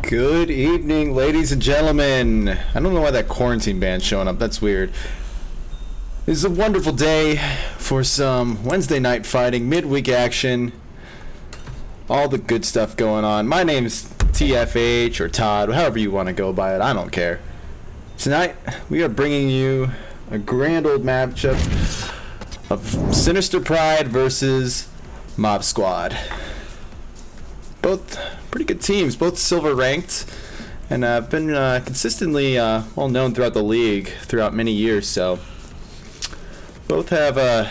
Good evening, ladies and gentlemen. I don't know why that quarantine band's showing up. That's weird. It's a wonderful day for some Wednesday night fighting, midweek action, all the good stuff going on. My name's TFH or Todd, however you want to go by it. I don't care. Tonight, we are bringing you a grand old matchup of Sinister Pride versus Mob Squad. Both pretty good teams, both silver ranked, and have been consistently well known throughout the league throughout many years. So both have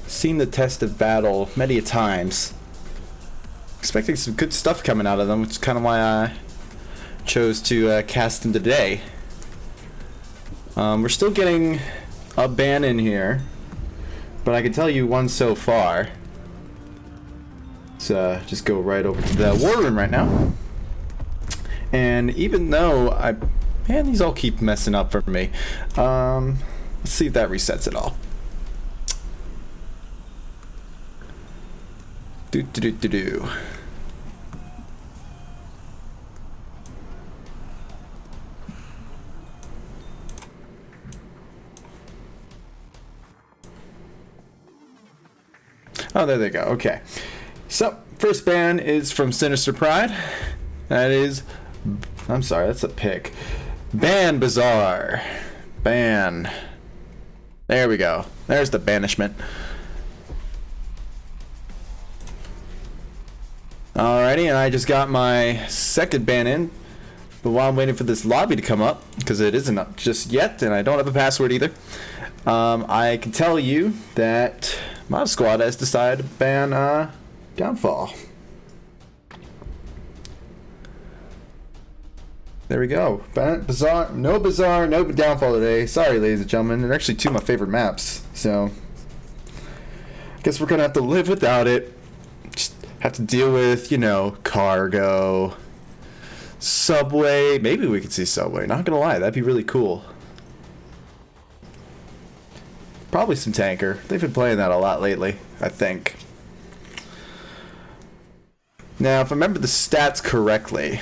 seen the test of battle many a times. Expecting some good stuff coming out of them, which is kind of why I chose to cast them today. We're still getting a ban in here, but I can tell you one so far. Let's just go right over to the war room right now. And even though man, these all keep messing up for me. Let's see if that resets it all. Do. Oh, there they go. Okay. So, first ban is from Sinister Pride. That is... I'm sorry, that's a pick. Ban Bazaar. Ban. There we go. There's the banishment. Alrighty, and I just got my second ban in. But while I'm waiting for this lobby to come up, because it isn't up just yet, and I don't have a password either, I can tell you that Mob Squad has decided to ban Downfall. There we go. Bazaar, no Downfall today. Sorry, ladies and gentlemen. They're actually two of my favorite maps, so I guess we're gonna have to live without it. Just have to deal with, cargo, subway. Maybe we could see subway. Not gonna lie, that'd be really cool. Probably some tanker. They've been playing that a lot lately, I think. Now, if I remember the stats correctly,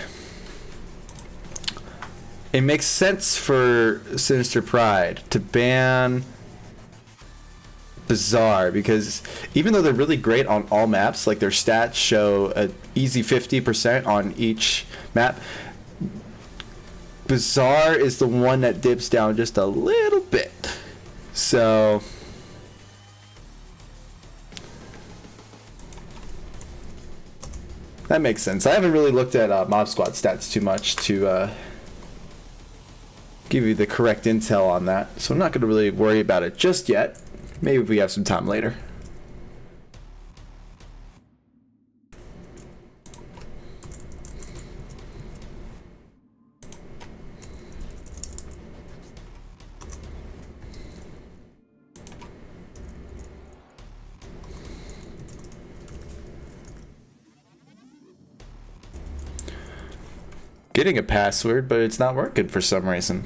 it makes sense for Sinister Pride to ban Bazaar, because even though they're really great on all maps, like their stats show an easy 50% on each map, Bazaar is the one that dips down just a little bit. So that makes sense. I haven't really looked at Mob Squad stats too much to give you the correct intel on that, so I'm not going to really worry about it just yet. Maybe if we have some time later. Getting a password, but it's not working for some reason.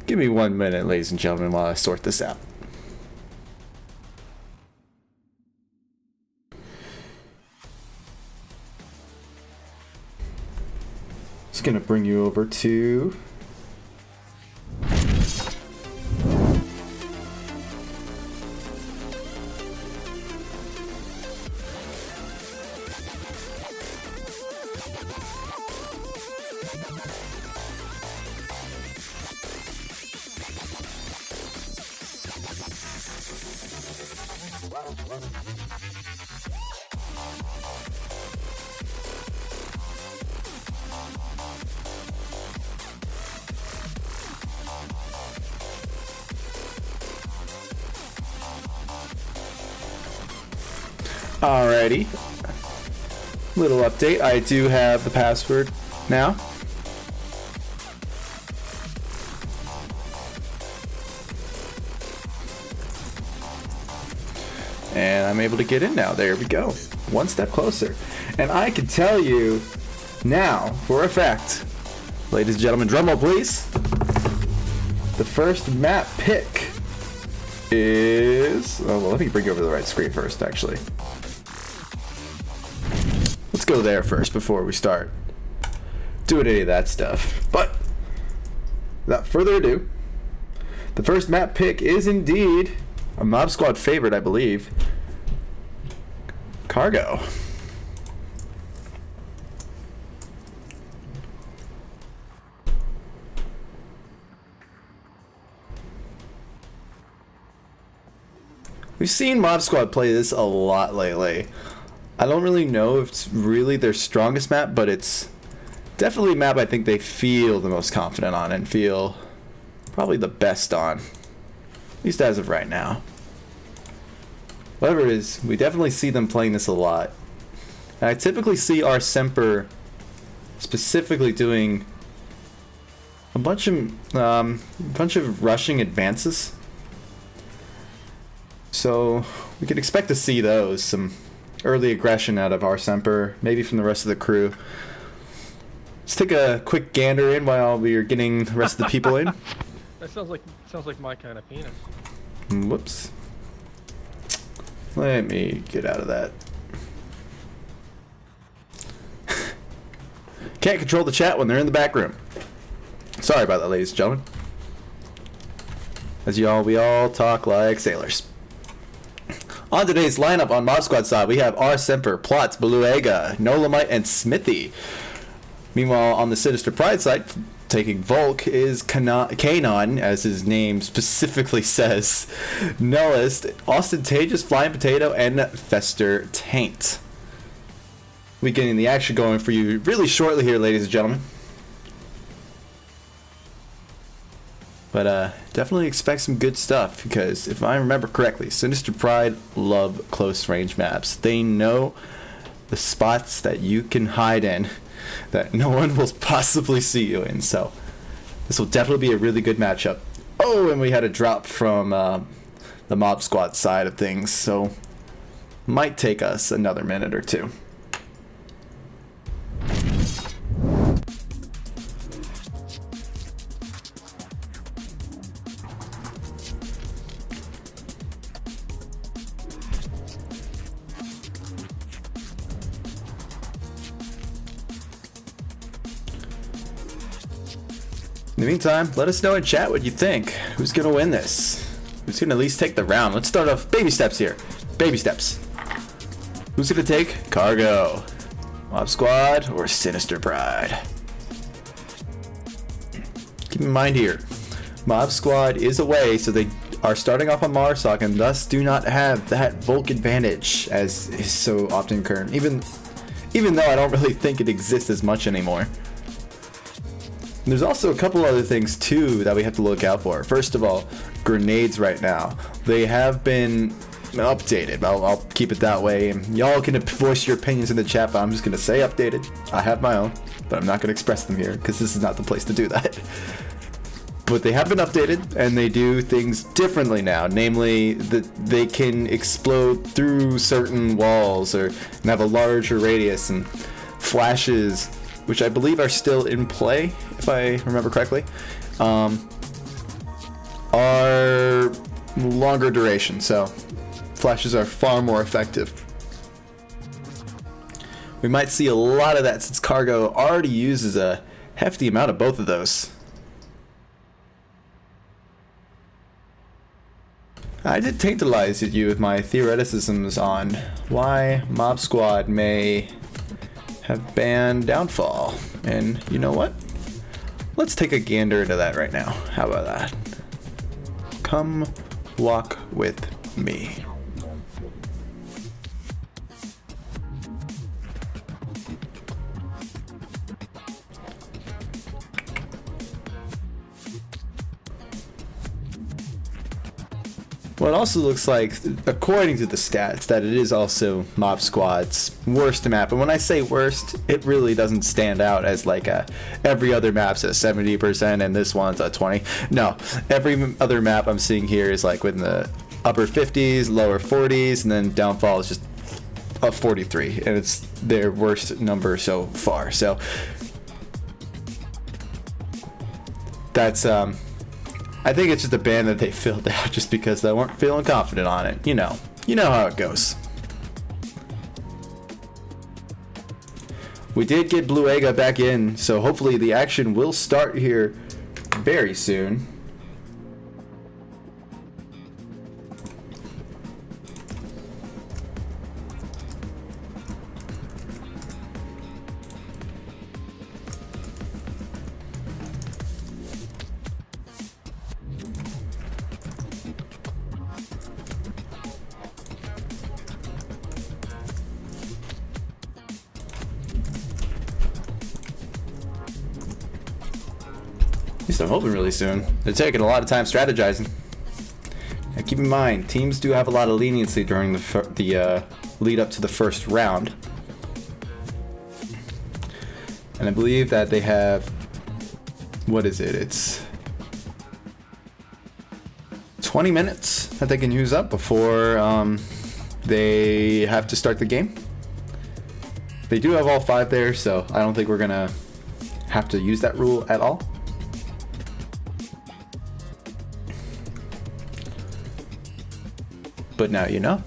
Give me 1 minute, ladies and gentlemen, while I sort this out. Just gonna bring you over to... Alrighty. Little update. I do have the password now. And I'm able to get in now. There we go. One step closer. And I can tell you now, for a fact, ladies and gentlemen, drum roll please. The first map pick is... Oh, well, let me bring you over to the right screen first, actually. Let's go there first before we start doing any of that stuff. But, without further ado, the first map pick is indeed a Mob Squad favorite, I believe. Cargo. We've seen Mob Squad play this a lot lately. I don't really know if it's really their strongest map, but it's definitely a map I think they feel the most confident on and feel probably the best on. At least as of right now. Whatever it is, we definitely see them playing this a lot. And I typically see our Semper specifically doing a bunch of rushing advances. So we can expect to see those, some early aggression out of our Semper, maybe from the rest of the crew. Let's take a quick gander in while we are getting the rest of the people in. That sounds like my kind of penis. Whoops. Let me get out of that. Can't control the chat when they're in the back room. Sorry about that, ladies and gentlemen. As we all talk like sailors. On today's lineup on Mob Squad side, we have R. Semper, Plots, Beluega, Nolamite, and Smithy. Meanwhile, on the Sinister Pride side, taking Volk is Kanon, as his name specifically says, Nullist, Ostentatious Flying Potato, and Fester Taint. We're getting the action going for you really shortly here, ladies and gentlemen. But definitely expect some good stuff, because if I remember correctly, Sinister Pride love close range maps. They know the spots that you can hide in that no one will possibly see you in, so this will definitely be a really good matchup. Oh, and we had a drop from the Mob Squad side of things, so might take us another minute or two. In the meantime, let us know in chat what you think. Who's going to win this? Who's going to at least take the round? Let's start off baby steps here. Baby steps. Who's going to take Cargo? Mob Squad or Sinister Pride? Keep in mind here, Mob Squad is away, so they are starting off on Marsoc and thus do not have that Volk advantage as is so often current. Even though I don't really think it exists as much anymore. There's also a couple other things too that we have to look out for. First of all, grenades right now. They have been updated. I'll keep it that way. Y'all can voice your opinions in the chat, but I'm just going to say updated. I have my own, but I'm not going to express them here because this is not the place to do that. But they have been updated, and they do things differently now. Namely, that they can explode through certain walls or have a larger radius, and flashes, which I believe are still in play, if I remember correctly, are longer duration, so flashes are far more effective. We might see a lot of that since Cargo already uses a hefty amount of both of those. I did tantalize you with my theoreticisms on why Mob Squad may have banned Downfall, and you know what? Let's take a gander into that right now. How about that? Come walk with me. Well, it also looks like, according to the stats, that it is also Mob Squad's worst map. And when I say worst, it really doesn't stand out as like every other map's at 70% and this one's at 20. No, every other map I'm seeing here is like within the upper 50s, lower 40s, and then Downfall is just a 43, and it's their worst number so far. So that's I think it's just a band that they filled out just because they weren't feeling confident on it. You know how it goes. We did get Bluega back in, so hopefully the action will start here very soon. At least I'm hoping really soon. They're taking a lot of time strategizing. Now keep in mind, teams do have a lot of leniency during the lead up to the first round. And I believe that they have, what is it? It's 20 minutes that they can use up before they have to start the game. They do have all 5 there, so I don't think we're gonna have to use that rule at all. But now you know.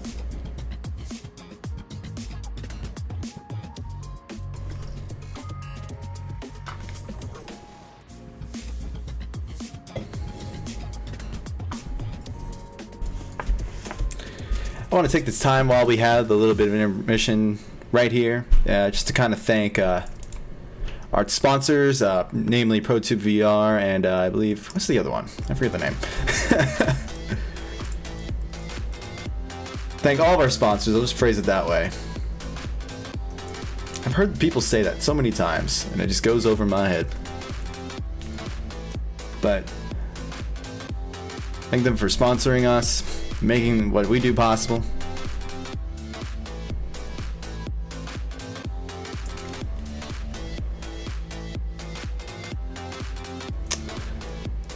I want to take this time while we have a little bit of an intermission right here, just to kind of thank our sponsors, namely ProTube VR and I believe, what's the other one? I forget the name. Thank all of our sponsors. I'll just phrase it that way. I've heard people say that so many times, and it just goes over my head. But thank them for sponsoring us, making what we do possible.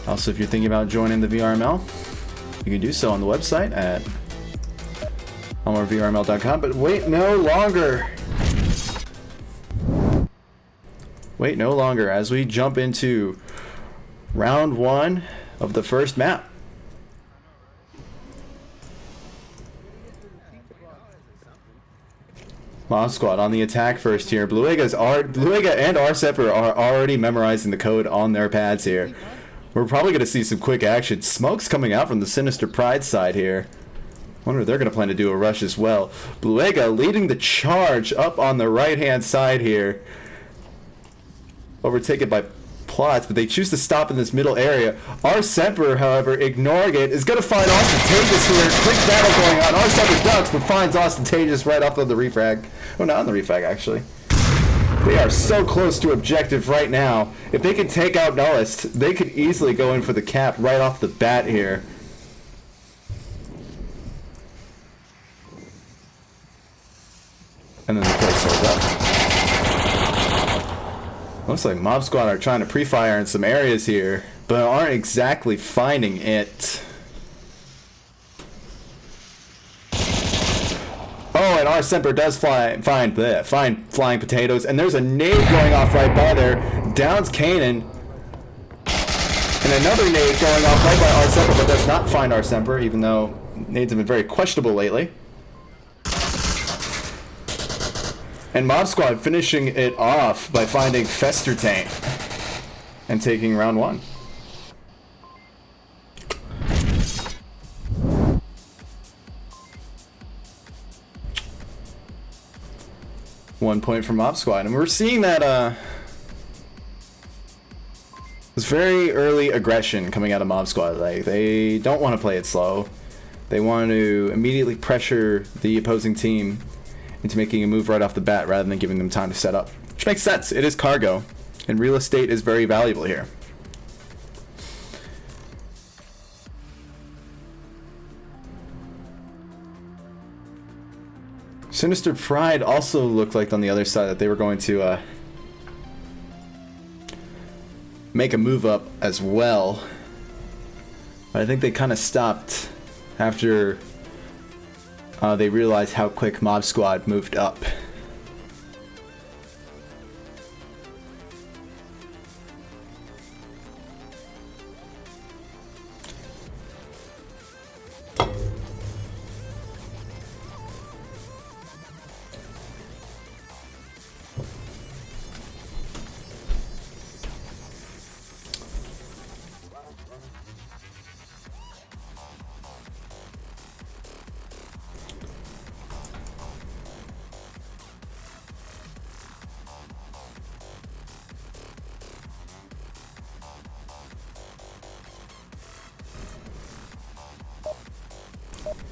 Also, if you're thinking about joining the VRML, you can do so on the website at onwardvrml.com, but wait no longer. Wait no longer as we jump into round 1 of the first map. Mob Squad on the attack first here. Bluega and Arseper are already memorizing the code on their pads here. We're probably going to see some quick action. Smoke's coming out from the Sinister Pride side here. Wonder if they're going to plan to do a rush as well. Bluega leading the charge up on the right-hand side here. Overtaken by Plots, but they choose to stop in this middle area. Arseper, however, ignoring it, is going to find Ostentacious here. Quick battle going on. Arseper ducks, but finds Ostentacious right off of the refrag. Oh, not on the refrag, actually. They are so close to objective right now. If they can take out Nullist, they could easily go in for the cap right off the bat here. And then the place goes up. Looks like Mob Squad are trying to pre-fire in some areas here, but aren't exactly finding it. Oh, and Arseper does find flying potatoes, and there's a nade going off right by there. Downs Kanan. And another nade going off right by Arseper, but does not find Arseper, even though nades have been very questionable lately. And Mob Squad finishing it off by finding Festertain and taking round 1. One point for Mob Squad, and we're seeing that this very early aggression coming out of Mob Squad. Like, they don't want to play it slow. They want to immediately pressure the opposing team into making a move right off the bat rather than giving them time to set up. Which makes sense. It is cargo, and real estate is very valuable here. Sinister Pride also looked like on the other side that they were going to make a move up as well. But I think they kind of stopped after they realized how quick Mob Squad moved up.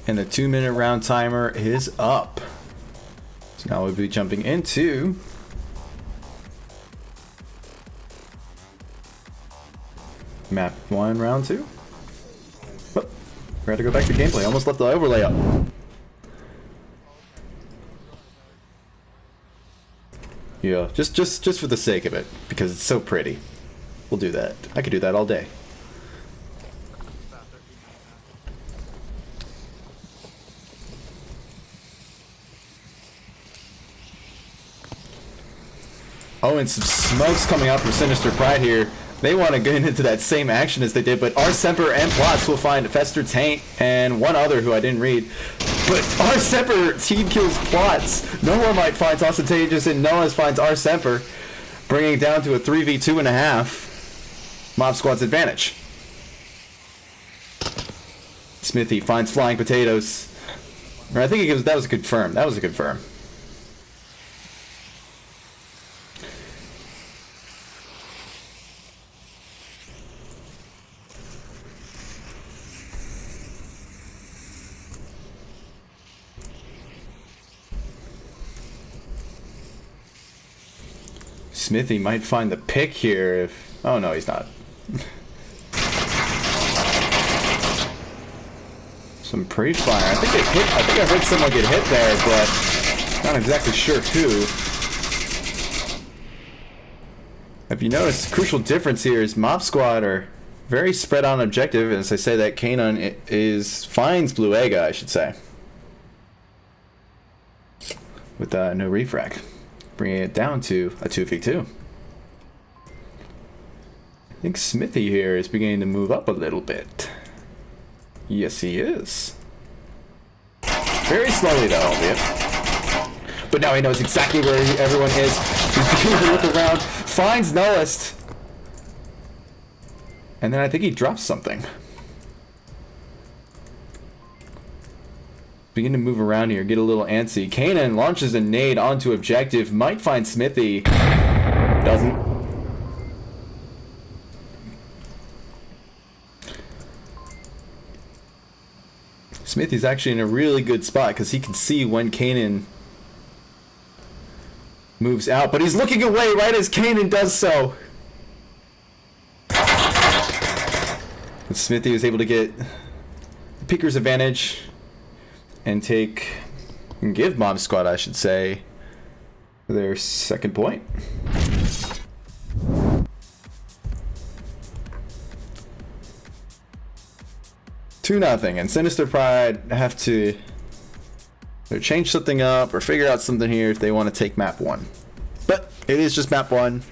And the 2-minute round timer is up. So now we'll be jumping into map 1, round 2. Oh, we had to go back to gameplay. Almost left the overlay up. Yeah, just for the sake of it, because it's so pretty. We'll do that. I could do that all day. Oh, and some smoke's coming out from Sinister Pride here. They want to get into that same action as they did, but R. Semper and Plots will find Fester Taint and one other who I didn't read. But R. Semper team kills Plots. Noah might finds Ostentatious and Noah finds R. Semper, bringing it down to a 3v2.5. Mob Squad's advantage. Smithy finds Flying Potatoes. Or I think that was a confirm. That was a confirm. Smithy might find the pick here if... Oh no, he's not. Some pre-fire. I think it hit. I think I heard someone get hit there, but not exactly sure who. If you notice, the crucial difference here is Mob Squad are very spread on objective, and as I say that Kanon finds Blue Ega, I should say, with no refrag, bringing it down to a 2v2. I think Smithy here is beginning to move up a little bit. Yes, he is. Very slowly, though, albeit. But now he knows exactly where everyone is. He's beginning to look around, finds Nullist. And then I think he drops something. Begin to move around here, get a little antsy. Kanan launches a nade onto objective, might find Smithy. Doesn't. Smithy's actually in a really good spot because he can see when Kanan moves out, but he's looking away right as Kanan does so. And Smithy is able to get the Peeker's advantage and give Mob Squad, I should say, their second point. 2-0, and Sinister Pride have to either change something up or figure out something here if they want to take map 1. But it is just map 1,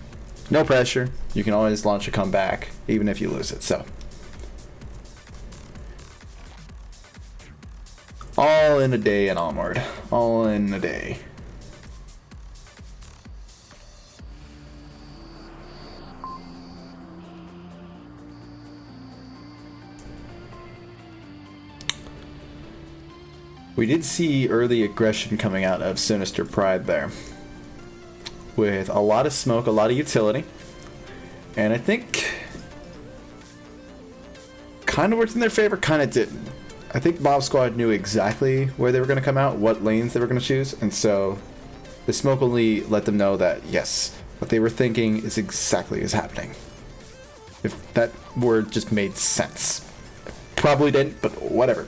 no pressure. You can always launch a comeback even if you lose it. So all in a day and Onward, all in a day. We did see early aggression coming out of Sinister Pride there, with a lot of smoke, a lot of utility, and I think kind of worked in their favor, kind of didn't. I think Mob Squad knew exactly where they were going to come out, what lanes they were going to choose, and so the smoke only let them know that, yes, what they were thinking is exactly is happening. If that word just made sense. Probably didn't, but whatever.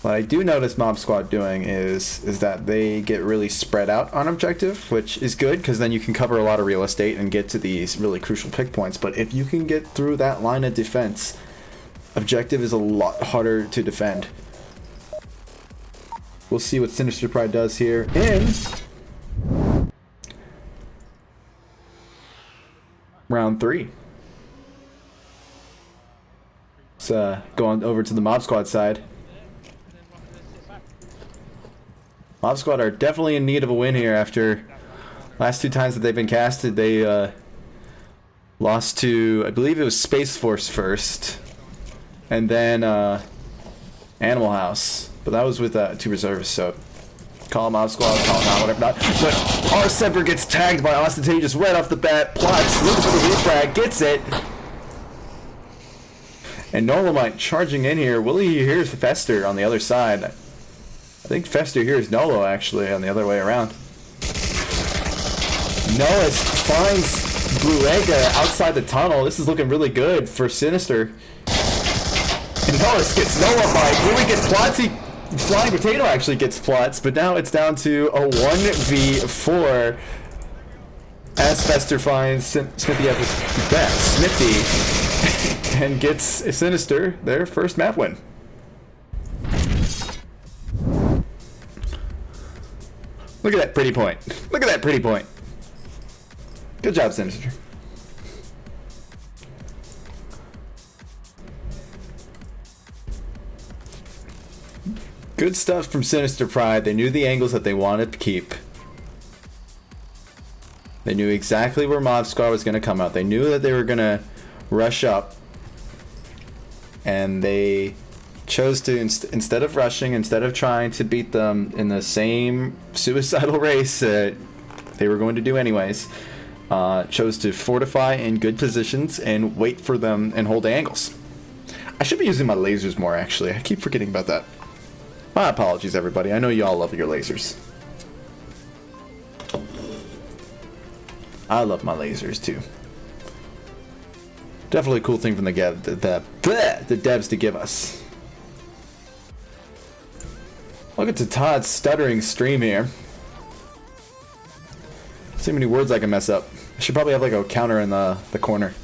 What I do notice Mob Squad doing is that they get really spread out on objective, which is good because then you can cover a lot of real estate and get to these really crucial pick points. But if you can get through that line of defense, objective is a lot harder to defend. We'll see what Sinister Pride does here in round 3. Let's go on over to the Mob Squad side. Mob Squad are definitely in need of a win here after last 2 times that they've been casted. They lost to, I believe it was Space Force first, and then Animal House. But that was with 2 reservists, so Call him out, squad, call him out, whatever not. But our Semper gets tagged by Ostentatious right off the bat. Plots, looking for the refrag, gets it. And Nolomite charging in here. Will he hear Fester on the other side? I think Fester hears Nolo actually on the other way around. Noah's finds Bluega outside the tunnel. This is looking really good for Sinister. And Noah's gets Nolomite. Will we get Plotsy? Flying Potato actually gets Plots, but now it's down to a 1v4 as Fester finds Smithy at his best. Smithy and gets Sinister their first map win. Look at that pretty point. Look at that pretty point. Good job, Sinister. Good stuff from Sinister Pride. They knew the angles that they wanted to keep. They knew exactly where Mob Squad was going to come out. They knew that they were going to rush up. And they chose to, instead of rushing, instead of trying to beat them in the same suicidal race that they were going to do anyways, chose to fortify in good positions and wait for them and hold angles. I should be using my lasers more, actually. I keep forgetting about that. My apologies, everybody. I know you all love your lasers. I love my lasers, too. Definitely a cool thing from the devs to give us. Welcome to Todd's stuttering stream here. See how many words I can mess up. I should probably have like a counter in the corner.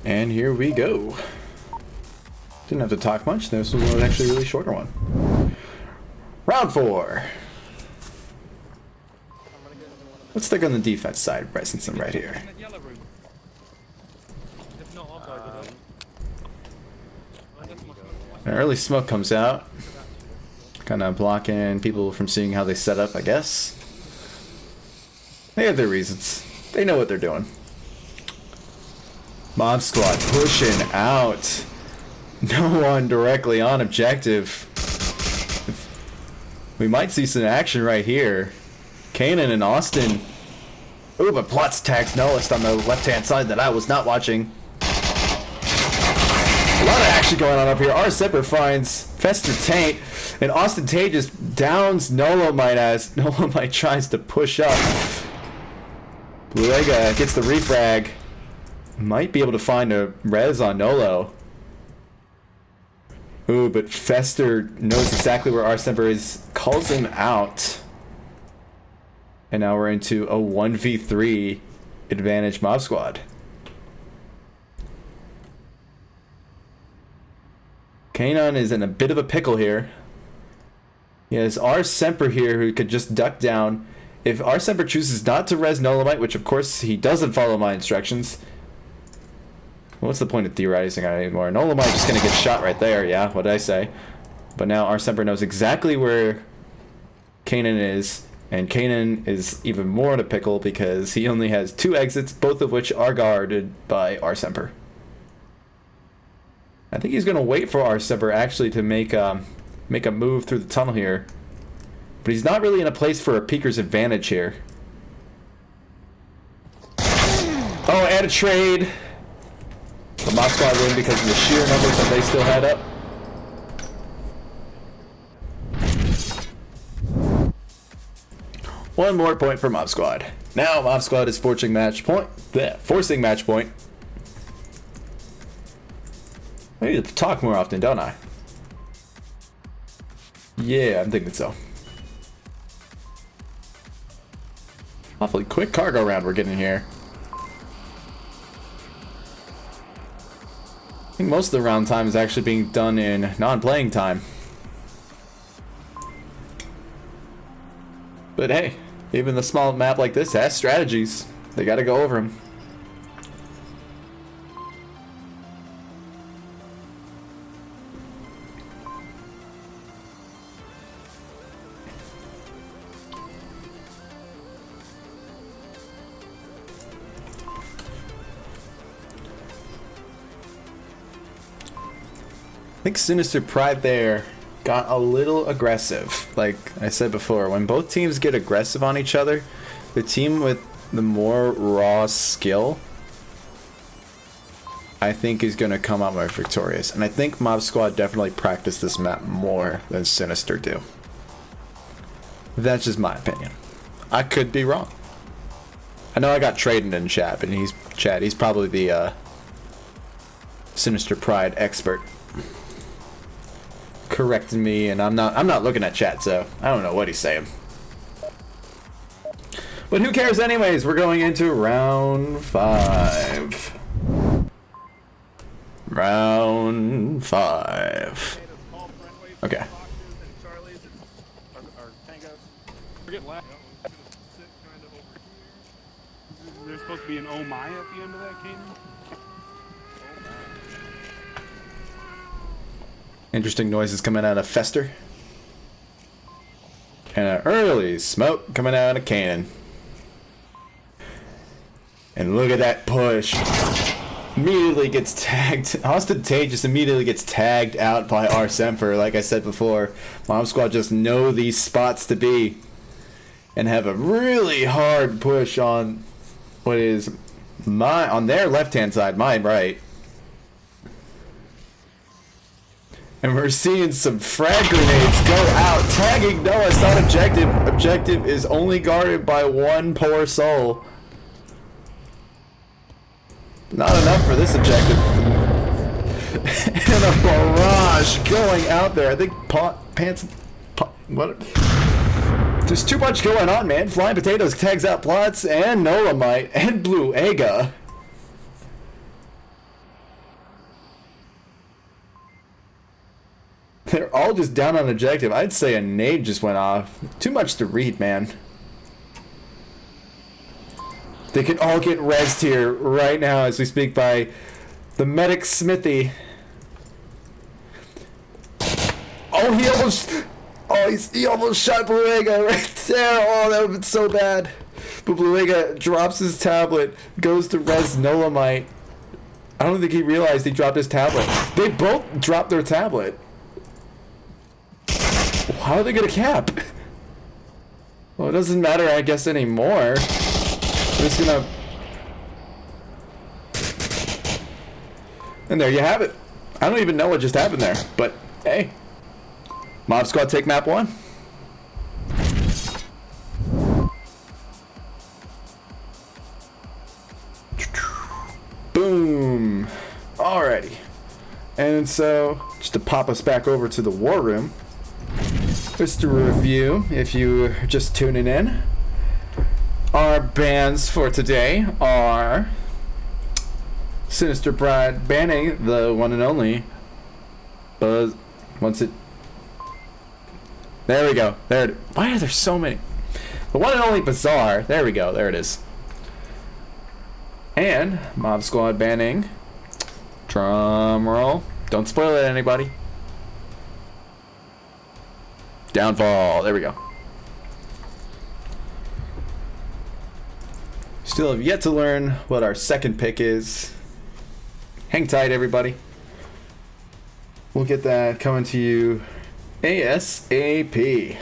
And here we go. Didn't have to talk much. This was actually a really shorter one. Round 4. Let's stick on the defense side, since I'm right here. An early smoke comes out. Kind of blocking people from seeing how they set up, I guess. They have their reasons. They know what they're doing. Mob Squad pushing out. No one directly on objective. We might see some action right here. Kanan and Austin. Ooh, but Plots tags Nullist on the left-hand side that I was not watching. A lot of action going on up here. Our Semper finds Fester Taint, and Austin Taint just downs Nolomite as Nolomite tries to push up. Bluega gets the refrag. Might be able to find a res on Nolo. Ooh, but Fester knows exactly where our Semper is, calls him out. And now we're into a 1v3 advantage Mob Squad. Kanon is in a bit of a pickle here. He has our Semper here who could just duck down. If our Semper chooses not to res Nolomite, which of course he doesn't follow my instructions, what's the point of theorizing on it anymore? Nolomite just gonna get shot right there, yeah, what did I say? But now our Semper knows exactly where Kanan is, and Kanan is even more in a pickle because he only has 2 exits, both of which are guarded by our Semper. I think he's gonna wait for our Semper actually to make a move through the tunnel here. But he's not really in a place for a peeker's advantage here. Oh, and a trade. The Mob Squad win because of the sheer numbers that they still had up. One more point for Mob Squad. Now Mob Squad is forcing match point. Forcing match point. I need to talk more often, don't I? Yeah, I'm thinking so. Awfully quick cargo round we're getting here. I think most of the round time is actually being done in non-playing time. But hey, even the small map like this has strategies. They gotta go over them. think Sinister Pride there got a little aggressive. Like I said before, when both teams get aggressive on each other, the team with the more raw skill, I think, is going to come out more victorious. And I think Mob Squad definitely practiced this map more than Sinister do. That's just my opinion. I could be wrong. I know I got Traden in chat, but he's probably the Sinister Pride expert. Correcting me, and I'm not looking at chat, so I don't know what he's saying. But who cares anyways? We're going into round 5. Round 5. Okay. There's supposed to be an oh my at the end of that, Kanan. Interesting noises coming out of Fester. And an early smoke coming out of Cannon. And look at that push. Immediately gets tagged. Austin Tate just immediately gets tagged out by our Semper. Like I said before, Mob Squad just know these spots to be. And have a really hard push on what is on their left-hand side, mine right. And we're seeing some frag grenades go out, tagging Noah. It's not objective. Objective is only guarded by one poor soul. Not enough for this objective. And a barrage going out there. I think what? There's too much going on, man. Flying Potatoes tags out Plots and Nolamite and Blue Ega. They're all just down on objective. I'd say a nade just went off. Too much to read, man. They can all get rezzed here right now as we speak by the medic Smithy. Oh, he almost shot Bluega right there. Oh, that would have been so bad. But Bluega drops his tablet, goes to res Nolamite. I don't think he realized he dropped his tablet. They both dropped their tablet. How are they gonna cap? Well, it doesn't matter, I guess, anymore. I'm just gonna... And there you have it. I don't even know what just happened there, but hey. Mob Squad take map 1. Boom. Alrighty. And so, just to pop us back over to the war room, just to review, if you're just tuning in, our bans for today are Sinister Pride banning the one and only Buzz. Once it... There we go. There. Why are there so many? The one and only Bazaar. There we go. There it is. And Mob Squad banning. Drum roll. Don't spoil it, anybody. Downfall. There we go. Still have yet to learn what our second pick is. Hang tight, everybody. We'll get that coming to you ASAP.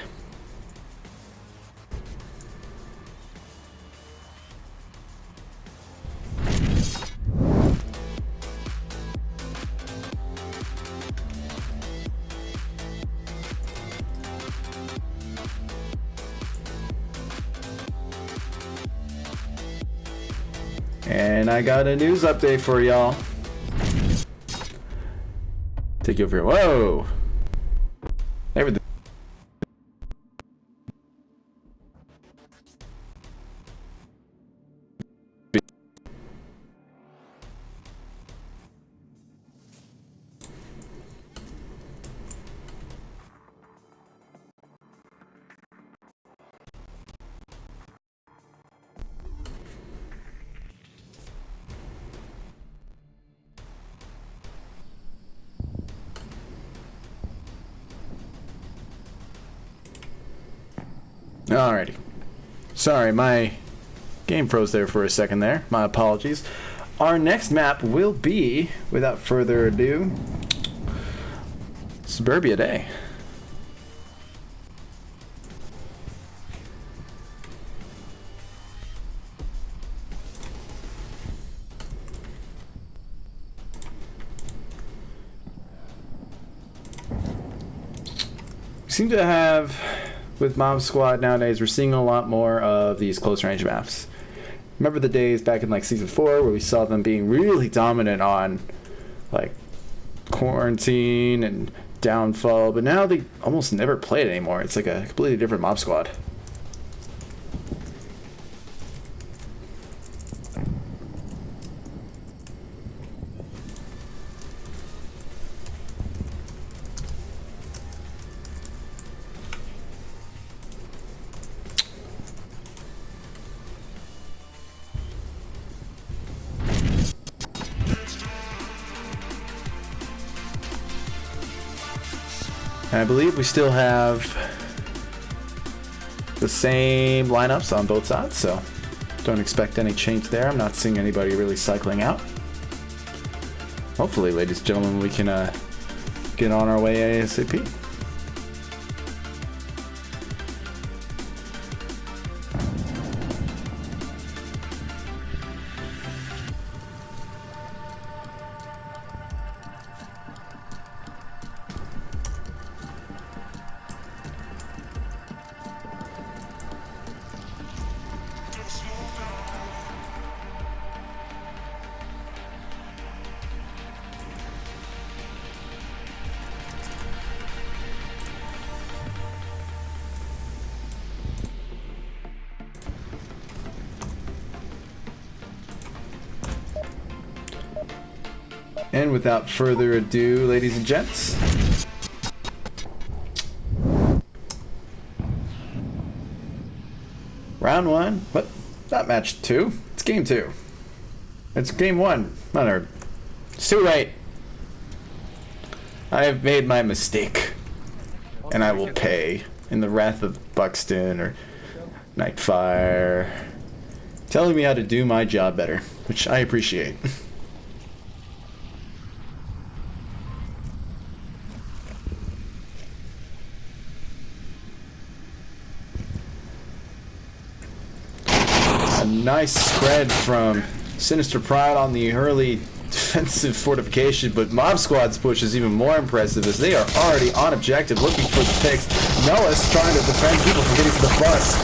And I got a news update for y'all. Take you over here. Whoa! Everything. Alrighty. Sorry, my game froze there for a second there. My apologies. Our next map will be, without further ado, Suburbia Day. Seem to have, with Mob Squad nowadays, we're seeing a lot more of these close range maps. Remember the days back in like season 4 where we saw them being really dominant on like Quarantine and Downfall, but now they almost never play it anymore. It's like a completely different Mob Squad. And I believe we still have the same lineups on both sides, so don't expect any change there. I'm not seeing anybody really cycling out. Hopefully, ladies and gentlemen, we can get on our way ASAP. And without further ado, ladies and gents, round 1. What? Not match 2. It's game 2. It's game 1. No. It's too late. I have made my mistake, and I will pay in the wrath of Buxton or Nightfire, telling me how to do my job better, which I appreciate. A nice spread from Sinister Pride on the early defensive fortification, but Mob Squad's push is even more impressive as they are already on objective looking for the picks. Noah's trying to defend people from getting to the bus.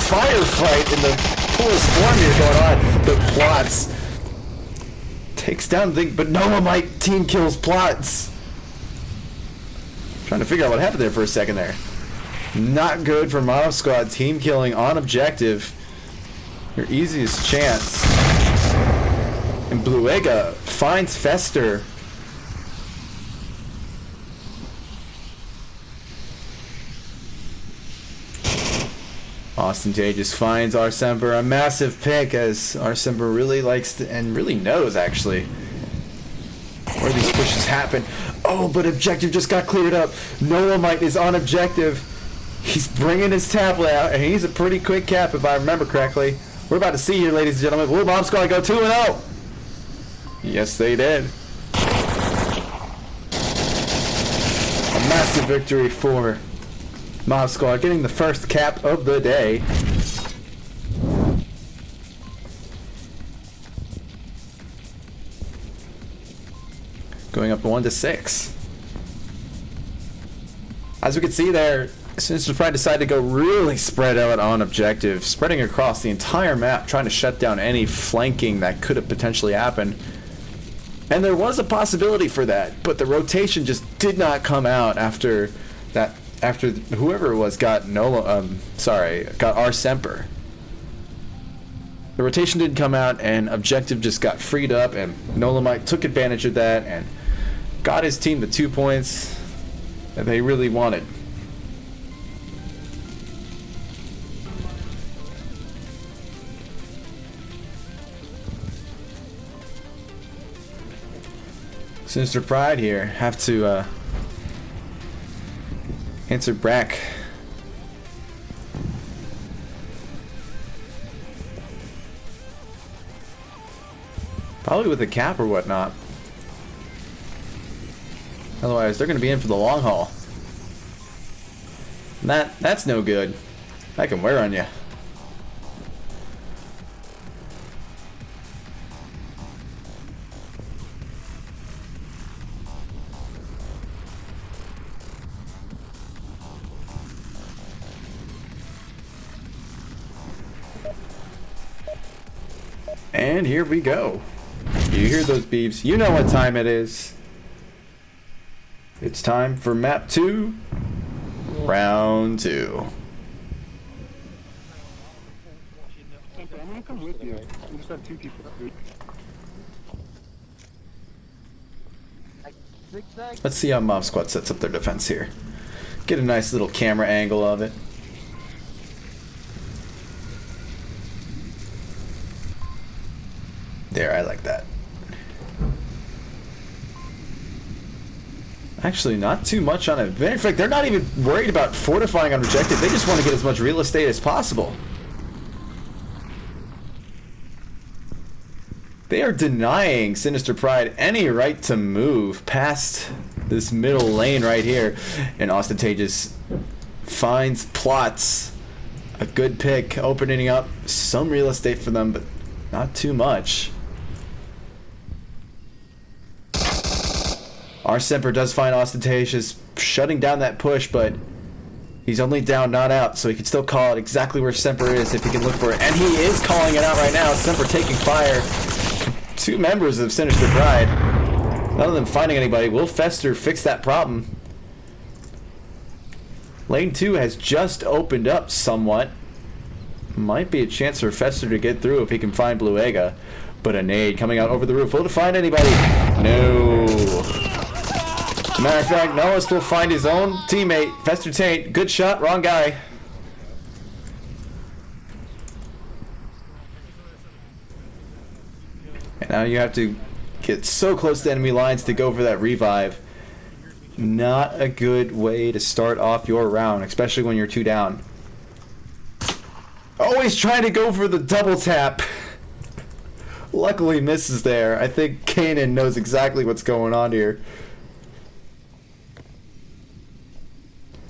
Firefight in the coolest form here going on. The Plots takes down the thing, but Noah might team kills Plots. Trying to figure out what happened there for a second there. Not good for Mob Squad team killing on objective. Your easiest chance. And Bluega finds Fester. Austin J just finds Arsemper a massive pick, as Arsemper really likes to, and really knows actually where these pushes happen. Oh, but objective just got cleared up. Noah Mite is on objective. He's bringing his tablet out, and he's a pretty quick cap if I remember correctly. We're about to see here, ladies and gentlemen. Will Mob Squad go 2-0? Yes, they did. A massive victory for Mob Squad, getting the first cap of the day. Going up 1-6. As we can see there, Sinister Pride decided to go really spread out on objective, spreading across the entire map, trying to shut down any flanking that could have potentially happened. And there was a possibility for that, but the rotation just did not come out after that. After whoever it was got Arsemper. The rotation didn't come out, and objective just got freed up, and Nolamite took advantage of that and got his team the 2 points that they really wanted. Sinister Pride here have to answer Brack. Probably with a cap or whatnot. Otherwise, they're going to be in for the long haul. And that's no good. That can wear on you. And here we go. You hear those beeps. You know what time it is. It's time for map 2, round 2. I'm gonna come with you. We just have 2 people. Let's see how Mob Squad sets up their defense here. Get a nice little camera angle of it. There, I like that. Actually, not too much on it. In fact, they're not even worried about fortifying on objective. They just want to get as much real estate as possible. They are denying Sinister Pride any right to move past this middle lane right here. And Ostentatious finds, plots a good pick, opening up some real estate for them, but not too much. Our Semper does find Ostentatious shutting down that push, but he's only down, not out, so he can still call it exactly where Semper is if he can look for it. And he is calling it out right now. Semper taking fire. 2 members of Sinister Pride. None of them finding anybody. Will Fester fix that problem? Lane 2 has just opened up somewhat. Might be a chance for Fester to get through if he can find Bluega. But a nade coming out over the roof. Will to find anybody? No. Matter of fact, Noah's will find his own teammate, Fester Taint. Good shot, wrong guy. And now you have to get so close to enemy lines to go for that revive. Not a good way to start off your round, especially when you're 2 down. Always trying to go for the double tap. Luckily misses there. I think Kanan knows exactly what's going on here.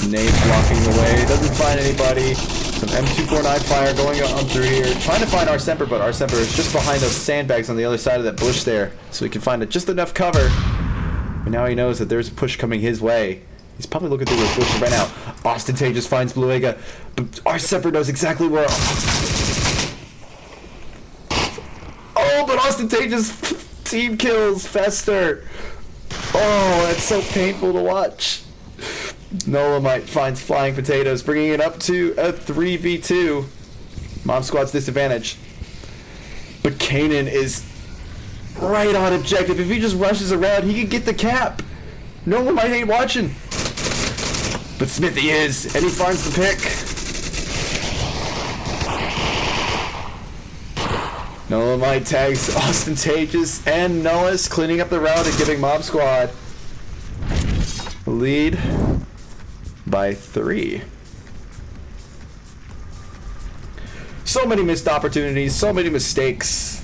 Nade blocking the way, doesn't find anybody. Some M249 fire going on through here. Trying to find our Semper, but our Semper is just behind those sandbags on the other side of that bush there. So he can find just enough cover. And now he knows that there's a push coming his way. He's probably looking through those bushes right now. Ostentatious finds Bluega, but our Semper knows exactly where. Oh, but Ostentatious team kills Fester. Oh, that's so painful to watch. Nolamite finds Flying Potatoes, bringing it up to a 3v2. Mob Squad's disadvantage. But Kanan is right on objective. If he just rushes around, he can get the cap. Nolamite ain't watching. But Smithy is, and he finds the pick. Nolamite tags Ostentatious, and Noah's cleaning up the round and giving Mob Squad lead by 3. So many missed opportunities, so many mistakes.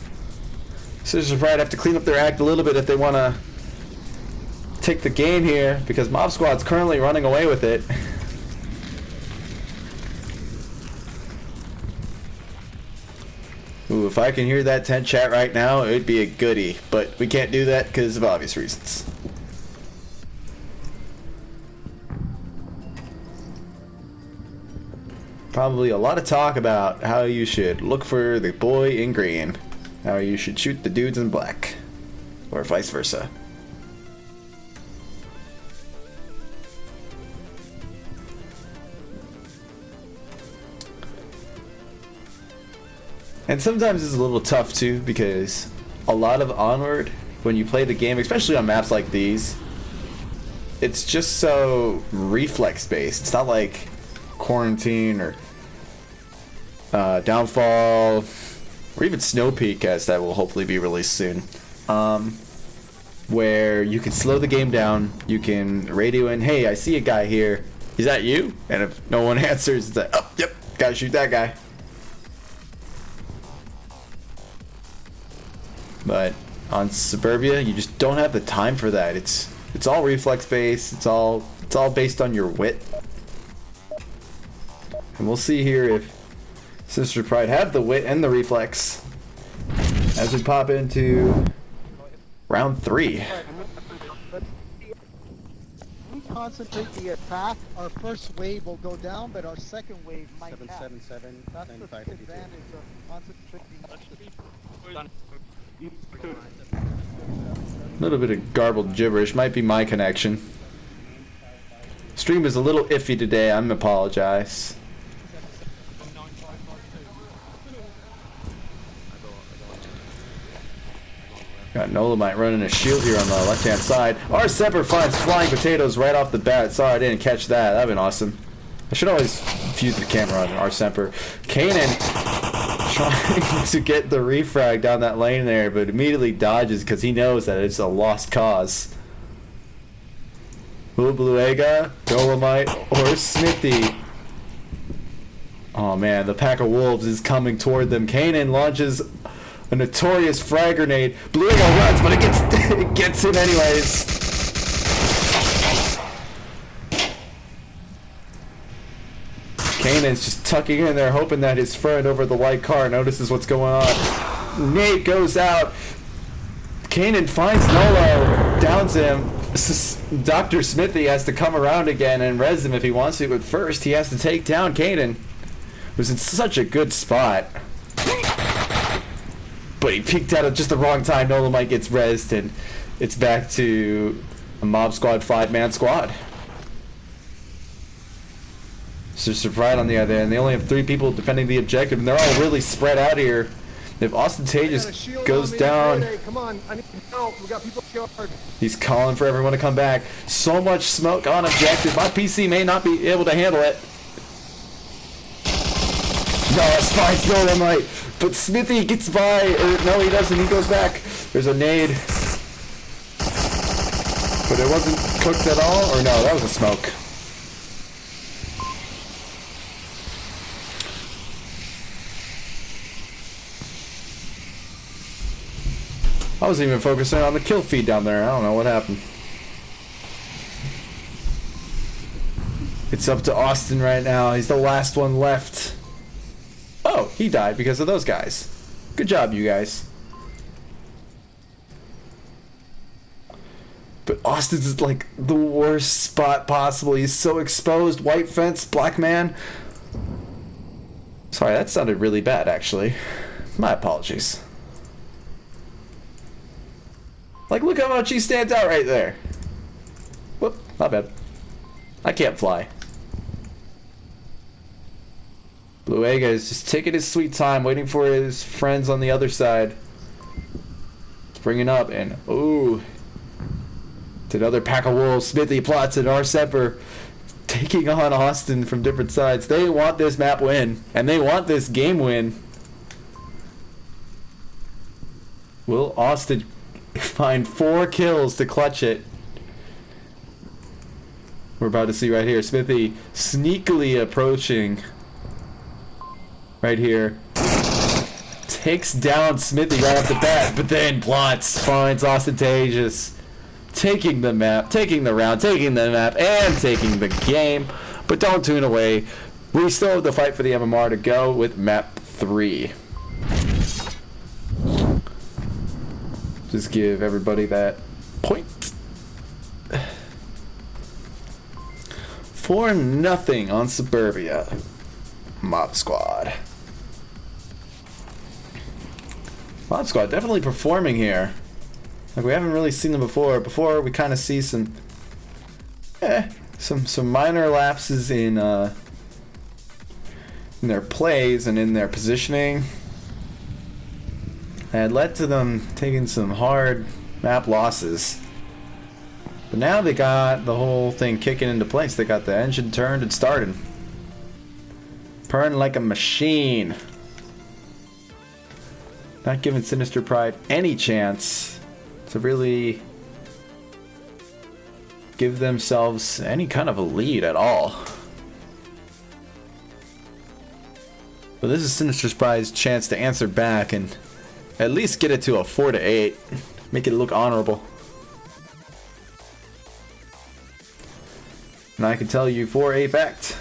Sinister Pride have to clean up their act a little bit if they want to take the game here, because Mob Squad's currently running away with it. Ooh, if I can hear that tent chat right now, it would be a goodie, but we can't do that because of obvious reasons. Probably a lot of talk about how you should look for the boy in green, how you should shoot the dudes in black, or vice versa. And sometimes it's a little tough too, because a lot of Onward, when you play the game, especially on maps like these, it's just so reflex based. It's not like Quarantine or Downfall, or even Snow Peak, as that will hopefully be released soon, where you can slow the game down, you can radio in, hey, I see a guy here, is that you? And if no one answers, it's like, oh, yep, gotta shoot that guy. But on Suburbia, you just don't have the time for that. It's It's all reflex based. It's all based on your wit. And we'll see here if Sinister Pride have the wit and the reflex as we pop into round 3. We concentrate the attack. Our first wave will go down, but our second wave might have. 777 That's the 9552. advantage of concentrating. A little bit of garbled gibberish. Might be my connection. Stream is a little iffy today. I'm apologize. Got Nolamite running a shield here on the left-hand side. Our Semper finds flying potatoes right off the bat. Sorry I didn't catch that. That'd been awesome. I should always view the camera on our Semper. Kanan trying to get the refrag down that lane there, but immediately dodges because he knows that it's a lost cause. Bluega, Dolomite, or Smithy. Oh man, the pack of wolves is coming toward them. Kanan launches a notorious frag grenade. Bluega runs, but it gets him anyways. Kanan's just tucking in there, hoping that his friend over the white car notices what's going on. Nate goes out. Kanan finds Nolo, downs him. Dr. Smithy has to come around again and res him if he wants to, but first he has to take down Kanan, who's in such a good spot. But he peeked out at just the wrong time. Nolamite gets rezzed, and it's back to a Mob Squad 5-man squad. Sinister Pride on the other end. They only have 3 people defending the objective, and they're all really spread out here. If Ostentatious goes down, Come on, I need help. We got people killed. he's calling for everyone to come back. So much smoke on objective. My PC may not be able to handle it. No, that's fine. Nolamite. But Smithy gets by. Or no, he doesn't. He goes back. There's a nade. But it wasn't cooked at all? Or no, that was a smoke. I wasn't even focusing on the kill feed down there. I don't know what happened. It's up to Austin right now. He's the last one left. Oh, he died because of those guys. Good job, you guys. But Austin's is like the worst spot possible. He's so exposed. White fence, black man. Sorry, that sounded really bad, actually. My apologies. Like, look how much he stands out right there. Whoop, not bad. I can't fly. Bluega is just taking his sweet time, waiting for his friends on the other side. Bringing up, and ooh. It's another pack of wolves. Smithy plots and our Semper taking on Austin from different sides. They want this map win, and they want this game win. Will Austin find 4 kills to clutch it? We're about to see right here. Smithy sneakily approaching right here. Takes down Smithy right off the bat, but then plots, finds Ostentatious. Taking the map, taking the round, taking the map, and taking the game. But don't tune away. We still have the fight for the MMR to go with map 3. Just give everybody that point. 4-0 on Suburbia. Mob Squad. Mob Squad definitely performing here. Like, we haven't really seen them before. Before, we kind of see some minor lapses in their plays and in their positioning. And led to them taking some hard map losses. But now they got the whole thing kicking into place. They got the engine turned and started. Purring like a machine. Not giving Sinister Pride any chance to really give themselves any kind of a lead at all. But this is Sinister Pride's chance to answer back and at least get it to a 4-8. Make it look honorable. And I can tell you for a fact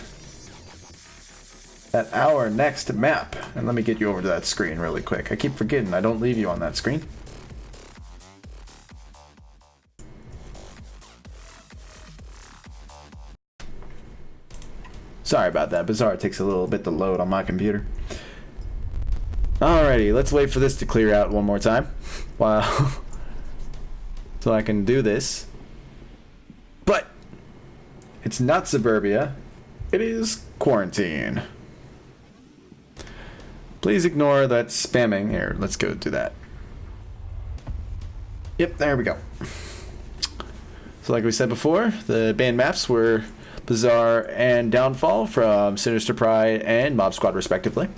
that our next map, and let me get you over to that screen really quick. I keep forgetting I don't leave you on that screen. Sorry about that. Bizarre takes a little bit to load on my computer. Alrighty, let's wait for this to clear out one more time. Wow. So I can do this. But it's not suburbia. It is quarantine. Please ignore that spamming. Here, let's go do that. Yep, there we go. So like we said before, the banned maps were Bizarre and Downfall from Sinister Pride and Mob Squad respectively.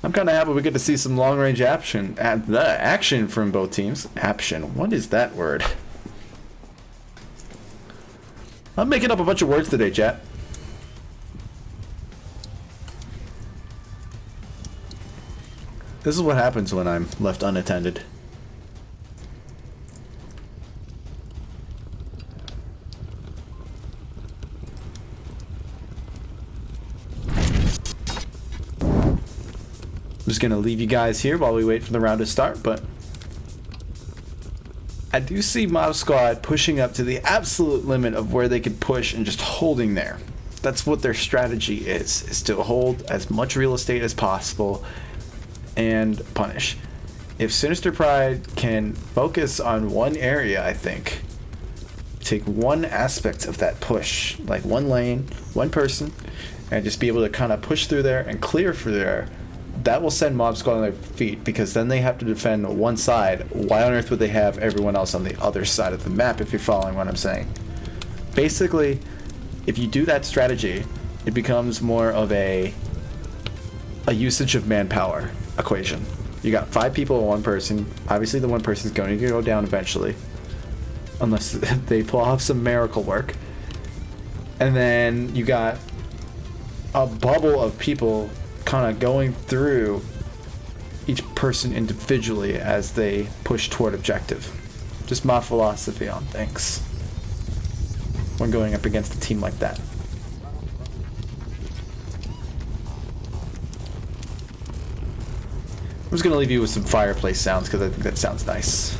I'm kind of happy we get to see some long-range action from both teams. Action. What is that word? I'm making up a bunch of words today, chat. This is what happens when I'm left unattended. I'm just gonna leave you guys here while we wait for the round to start, but I do see Mob Squad pushing up to the absolute limit of where they could push and just holding there. That's what their strategy is to hold as much real estate as possible and punish. If Sinister Pride can focus on one area, I think, take one aspect of that push, like one lane, one person, and just be able to kind of push through there and clear through there, that will send Mob Squad on their feet, because then they have to defend one side. Why on earth would they have everyone else on the other side of the map, if you're following what I'm saying? Basically, if you do that strategy, it becomes more of a usage of manpower equation. You got 5 people and 1 person. Obviously the one person is going to go down eventually, unless they pull off some miracle work. And then you got a bubble of people kind of going through each person individually as they push toward objective. Just my philosophy on things when going up against a team like that. I'm just gonna leave you with some fireplace sounds because I think that sounds nice.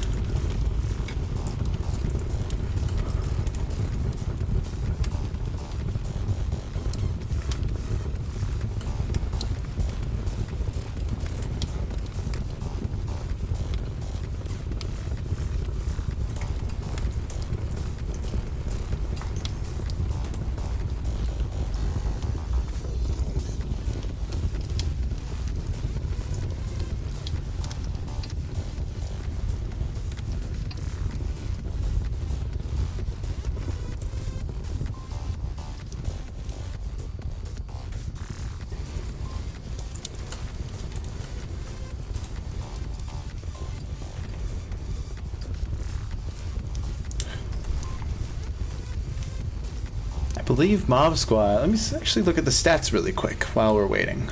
I believe Mob Squad, let me actually look at the stats really quick while we're waiting.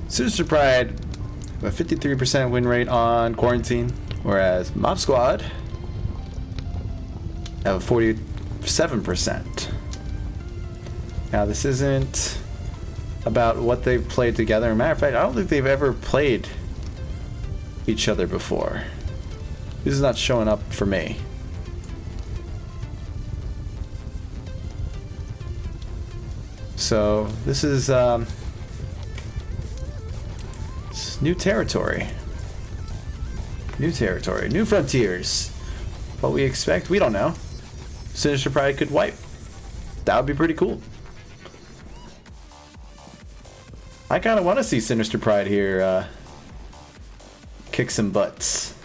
Sinister Pride, a 53% win rate on Quarantine, whereas Mob Squad have a 47%. Now this isn't about what they've played together. As a matter of fact, I don't think they've ever played each other before. This is not showing up for me. So this is it's new territory. New territory, new frontiers. What we expect, we don't know. Sinister Pride could wipe. That would be pretty cool. I kind of want to see Sinister Pride here kick some butts.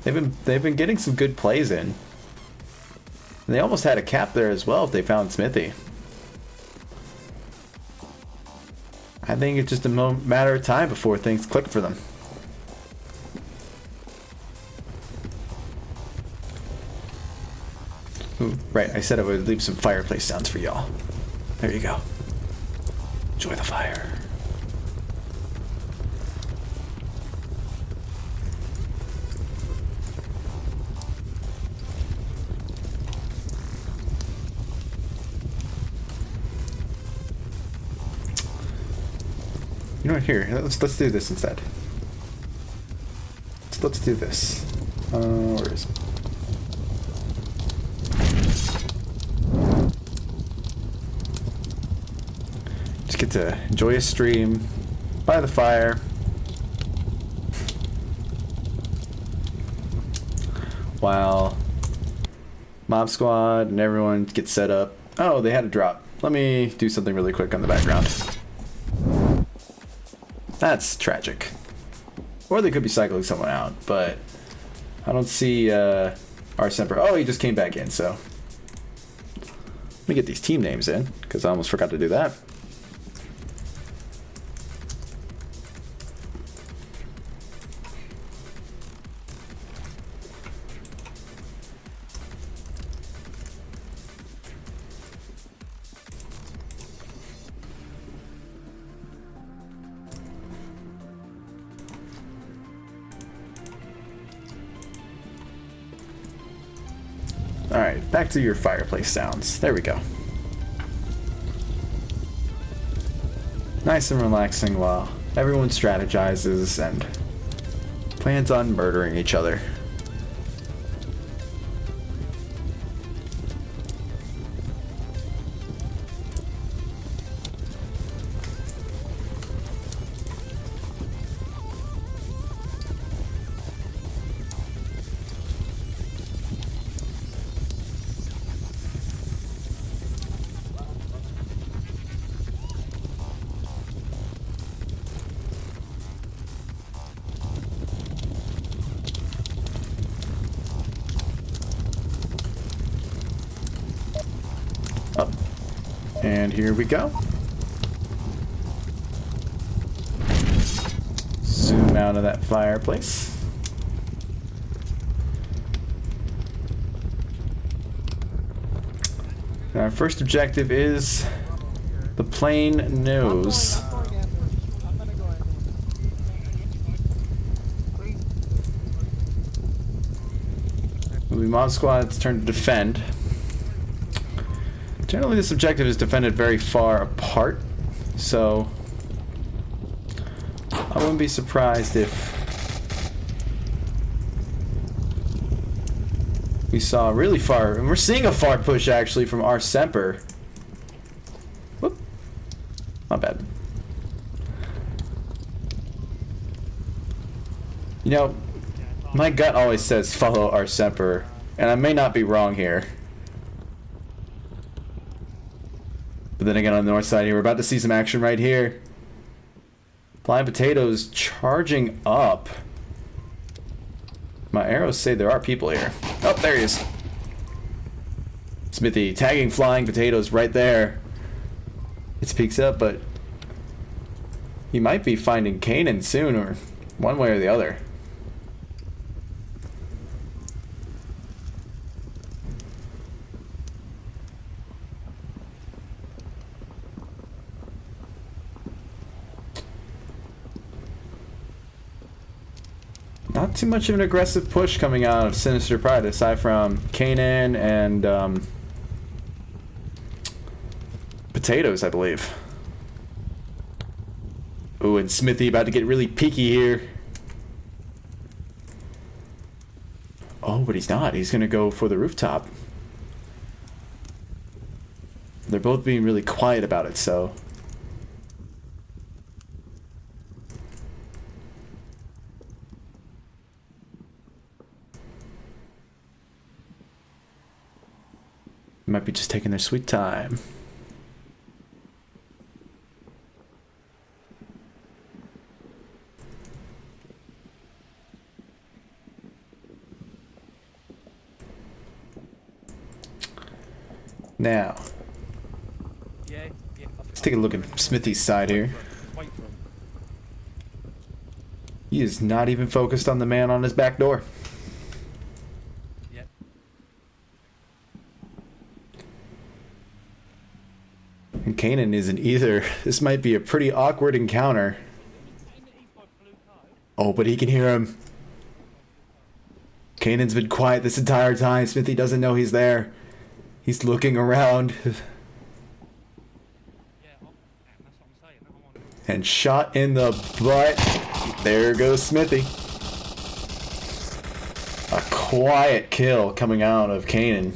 They've been getting some good plays in. And they almost had a cap there as well if they found Smithy. I think it's just a matter of time before things click for them. Ooh, right, I said I would leave some fireplace sounds for y'all. There you go. Enjoy the fire. You know what? Here, let's do this instead. Let's do this. Where is it? Just get to enjoy a stream by the fire. While Mob Squad and everyone gets set up. Oh, they had a drop. Let me do something really quick on the background. That's tragic. Or they could be cycling someone out, but I don't see our Semper. Oh, he just came back in, so let me get these team names in, because I almost forgot to do that. Alright, back to your fireplace sounds. There we go. Nice and relaxing while everyone strategizes and plans on murdering each other. Up. And here we go. Zoom out of that fireplace. And our first objective is the plain nose. I'm gonna go Will be Mob Squad's turn to defend. Generally, this objective is defended very far apart, so I wouldn't be surprised if we saw really far, and we're seeing a far push actually from our Semper. Whoop. My bad. You know, my gut always says follow our Semper, and I may not be wrong here. But then again, on the north side here, we're about to see some action right here. Flying Potatoes charging up. My arrows say there are people here. Oh, there he is. Smithy tagging Flying Potatoes right there. It peeks up, but he might be finding Kanan soon, or one way or the other. Not too much of an aggressive push coming out of Sinister Pride, aside from Kanan and Potatoes, I believe. Ooh, and Smithy about to get really peeky here. Oh, but he's not. He's gonna go for the rooftop. They're both being really quiet about it, so might be just taking their sweet time. Now, let's take a look at Smithy's side here. He is not even focused on the man on his back door. And Kanan isn't either. This might be a pretty awkward encounter. Oh, but he can hear him. Kanan's been quiet this entire time. Smithy doesn't know he's there. He's looking around. And shot in the butt. There goes Smithy. A quiet kill coming out of Kanan.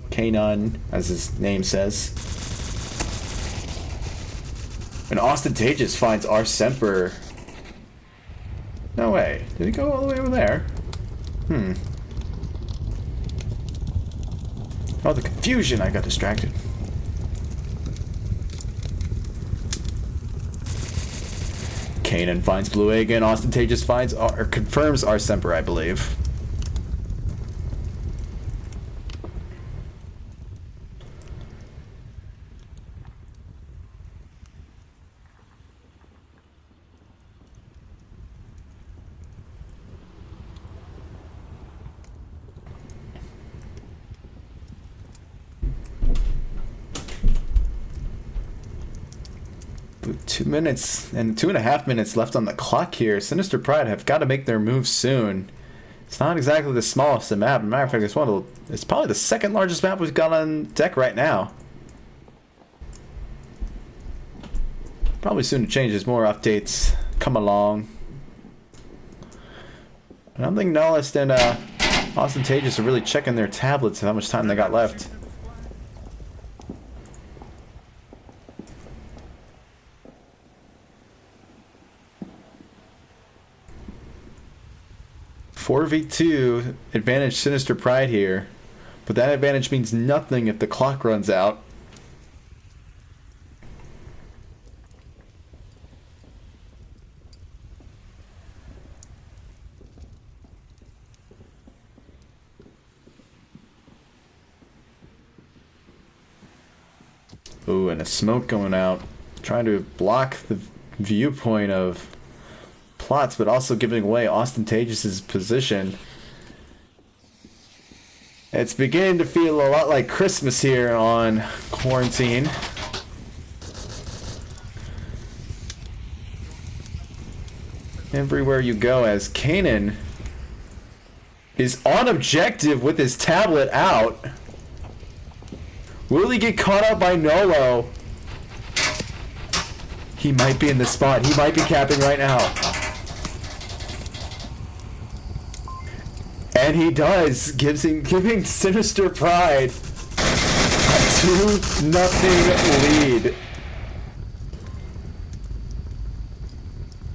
Kanan, as his name says. And Ostentatious finds our Semper. No way. Did he go all the way over there? Oh, the confusion. I got distracted. Kanan finds Blue Egg and Ostentatious finds or confirms our Semper, I believe. With 2 minutes and 2.5 minutes left on the clock here, Sinister Pride have got to make their move soon. It's not exactly the smallest map. As a matter of fact, it's probably the second largest map we've got on deck right now. Probably soon to change as more updates come along. I don't think Nihilist and Ostentatious are really checking their tablets of how much time they got left. 4v2 advantage Sinister Pride here, but that advantage means nothing if the clock runs out. Ooh, and a smoke going out, trying to block the viewpoint of plots, but also giving away Ostentatious' position. It's beginning to feel a lot like Christmas here on Quarantine. Everywhere you go, as Kanan is on objective with his tablet out. Will he get caught up by Nolo? He might be in the spot. He might be capping right now. And he does, giving Sinister Pride a 2-0 lead.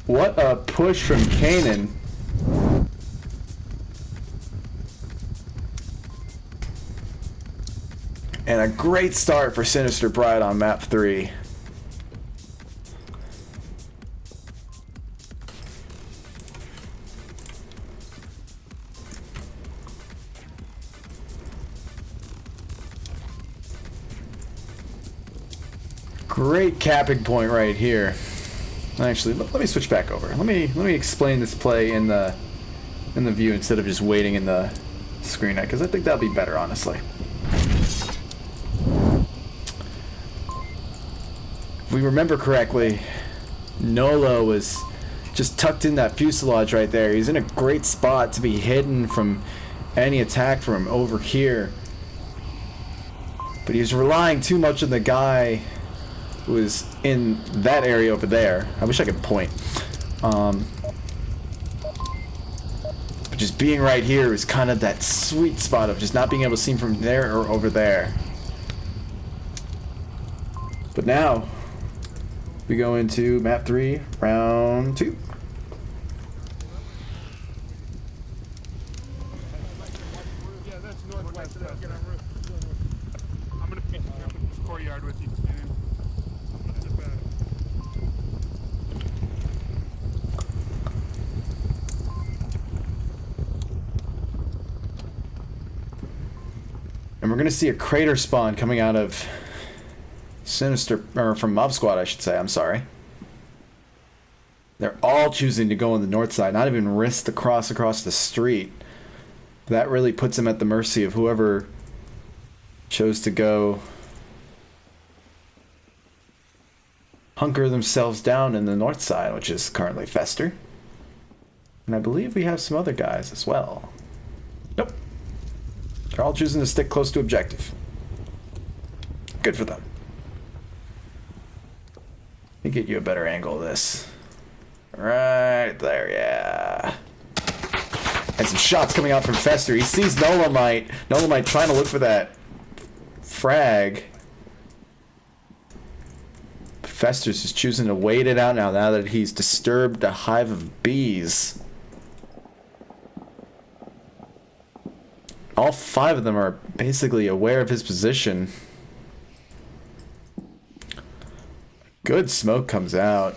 What a push from Kanan. And a great start for Sinister Pride on map 3. Great capping point right here. Actually, let me switch back over. Let me explain this play in the view instead of just waiting in the screen, because I think that'll be better, honestly. If we remember correctly, Nolo was just tucked in that fuselage right there. He's in a great spot to be hidden from any attack from over here. But he was relying too much on the guy who was in that area over there. I wish I could point. But just being right here is kind of that sweet spot of just not being able to see him from there or over there. But now we go into map 3, round 2. Yeah, that's northwest. I'm gonna feed you up in this courtyard with you. And we're going to see a crater spawn coming out of Sinister, or from Mob Squad, I should say. I'm sorry. They're all choosing to go on the north side, not even risk the cross across the street. That really puts them at the mercy of whoever chose to go hunker themselves down in the north side, which is currently Fester. And I believe we have some other guys as well. Nope. They're all choosing to stick close to objective. Good for them. Let me get you a better angle of this. Right there, yeah. And some shots coming out from Fester. He sees Nolomite. Nolomite trying to look for that frag. But Fester's just choosing to wait it out now that he's disturbed a hive of bees. All 5 of them are basically aware of his position. Good smoke comes out.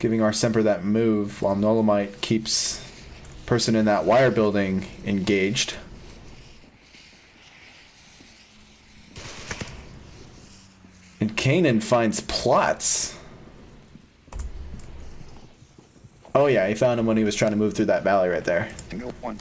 Giving our Semper that move while Nolomite keeps person in that wire building engaged. And Kanan finds plots. Oh yeah, he found him when he was trying to move through that valley right there. Single one.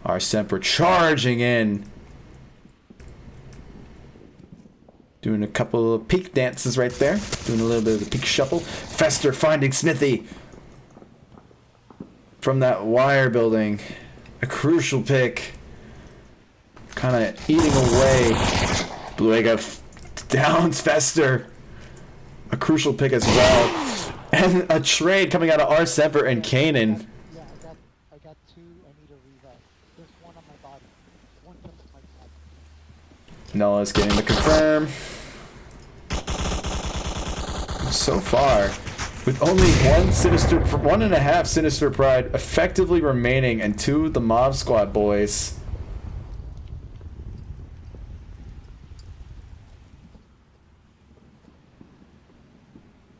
Our Semper charging in. Doing a couple of peak dances right there. Doing a little bit of the peak shuffle. Fester finding Smithy. From that wire building. A crucial pick. Kind of eating away. Bluega downs Fester. A crucial pick as well. And a trade coming out of our Semper and Kanan. Yeah, I got 2. I need a revive. There's 1 on my body. 1 comes to my body. Noah's getting the confirm. So far, with only 1.5 Sinister Pride effectively remaining and 2 of the Mob Squad boys.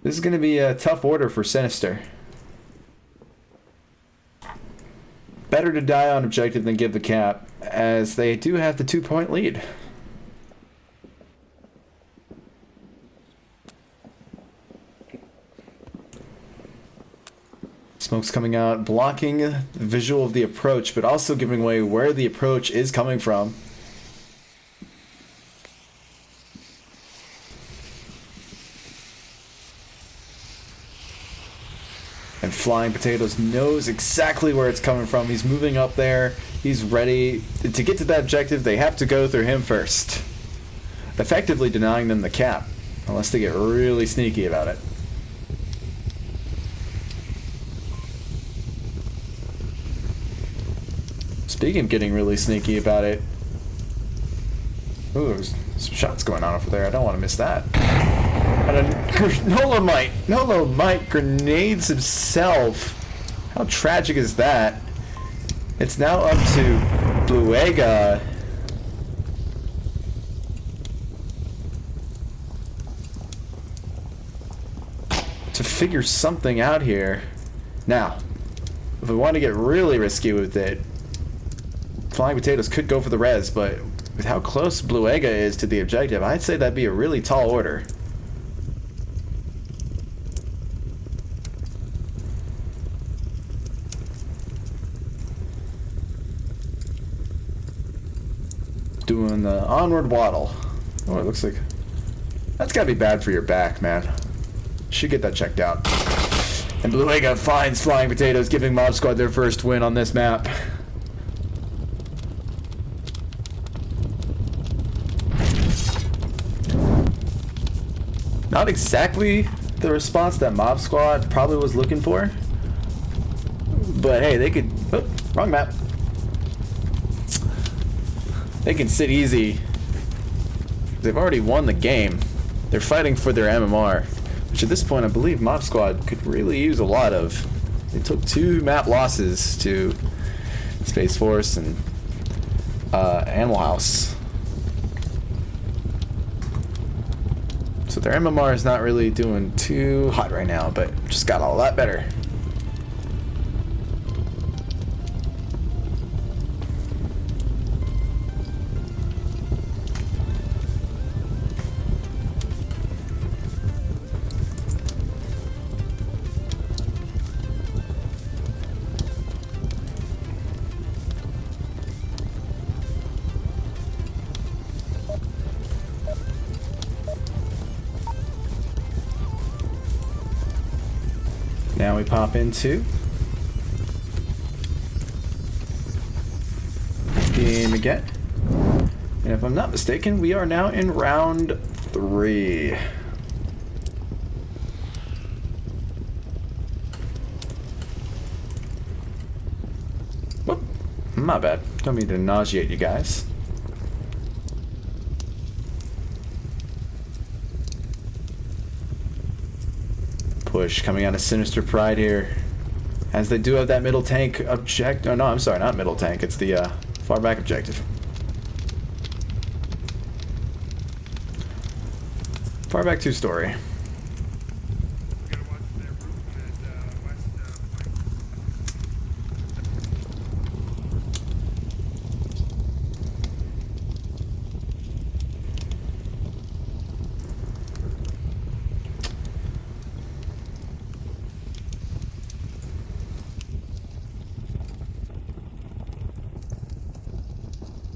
This is going to be a tough order for Sinister. Better to die on objective than give the cap, as they do have the 2-point lead. Smoke's coming out, blocking the visual of the approach, but also giving away where the approach is coming from. And Flying Potatoes knows exactly where it's coming from. He's moving up there. He's ready. To get to that objective, they have to go through him first. Effectively denying them the cap, unless they get really sneaky about it. Speaking of getting really sneaky about it. Ooh, there's some shots going on over there. I don't want to miss that. And a Nolomite grenades himself. How tragic is that? It's now up to Bluega. To figure something out here. Now, if we want to get really risky with it, Flying Potatoes could go for the res, but with how close Bluega is to the objective, I'd say that'd be a really tall order. Doing the onward waddle. Oh, it looks like that's gotta be bad for your back, man. Should get that checked out. And Bluega finds Flying Potatoes, giving Mob Squad their first win on this map. Not exactly the response that Mob Squad probably was looking for. But hey, they could... Oh, wrong map. They can sit easy. They've already won the game. They're fighting for their MMR. Which at this point, I believe Mob Squad could really use a lot of. They took 2 map losses to Space Force and Animal House. So their MMR is not really doing too hot right now, but just got a lot better. now we pop into game again. And if I'm not mistaken, we are now in round 3. Whoop. My bad. Don't mean to nauseate you guys. Push coming out of Sinister Pride here. As they do have that middle tank object. Oh no, I'm sorry, not middle tank. It's the far back objective. Far back 2-story.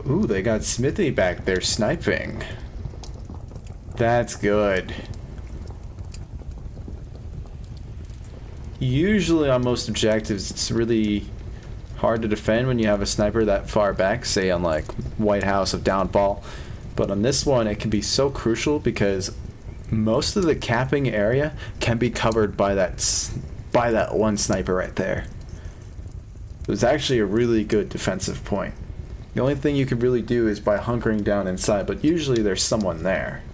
Ooh, they got Smithy back there sniping. That's good. Usually on most objectives, it's really hard to defend when you have a sniper that far back, say on like White House of Downfall. But on this one, it can be so crucial because most of the capping area can be covered by that one sniper right there. It was actually a really good defensive point. The only thing you can really do is by hunkering down inside, but usually there's someone there.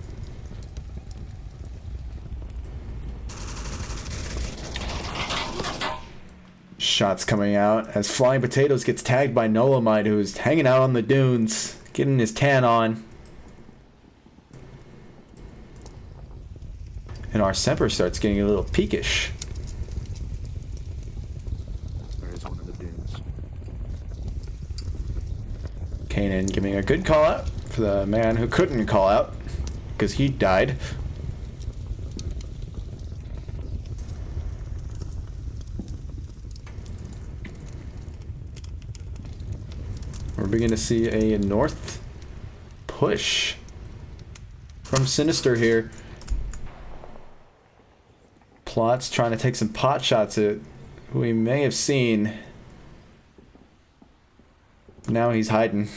Shots coming out as Flying Potatoes gets tagged by Nolamite, who's hanging out on the dunes, getting his tan on. And our Semper starts getting a little peakish. There's one of the dunes. Kanan giving a good call out for the man who couldn't call out because he died. We're beginning to see a north push from Sinister here. Plot's trying to take some pot shots at who we may have seen. Now he's hiding.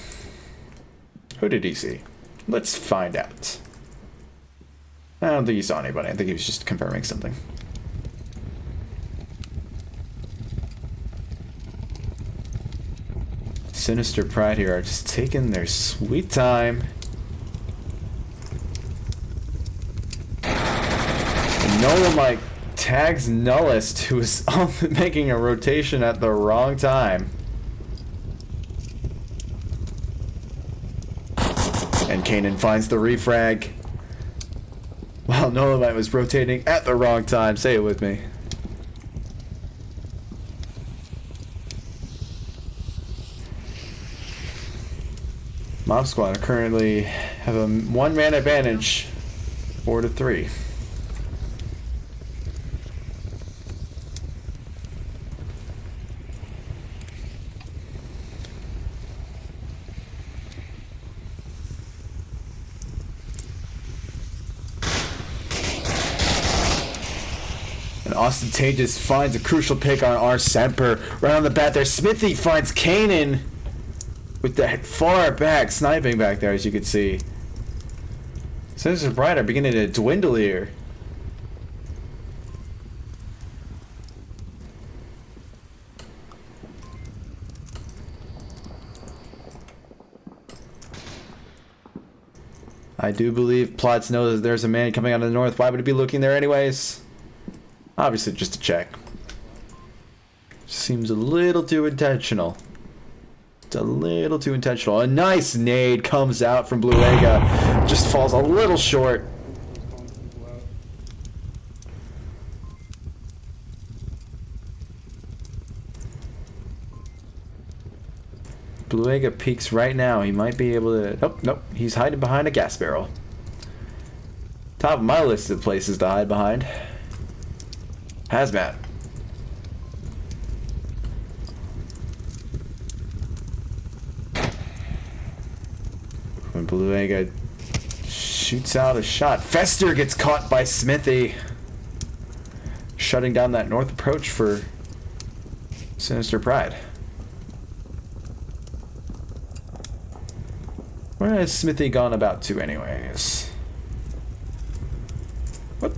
Who did he see? Let's find out. I don't think he saw anybody. I think he was just confirming something. Sinister Pride here are just taking their sweet time. And Nolamite tags Nullist, who is making a rotation at the wrong time. And Kanan finds the refrag. While Nolamite was rotating at the wrong time. Say it with me. Mob Squad currently have a 1-man advantage, 4-3. And Ostentatious finds a crucial pick on our Semper. Right on the bat there, Smithy finds Kanan with that far back sniping back there, as you can see. Sinister Pride are beginning to dwindle here. I do believe Plots knows that there's a man coming out of the north. Why would he be looking there anyways? Obviously just to check. Seems a little too intentional. It's a little too intentional. A nice nade comes out from Blue Ega. Just falls a little short. Blue Ega peeks right now. He might be able to... Nope, nope. He's hiding behind a gas barrel. Top of my list of places to hide behind. Hazmat. When Blue Ega shoots out a shot, Fester gets caught by Smithy. shutting down that north approach for Sinister Pride. Where has Smithy gone about to anyways? What?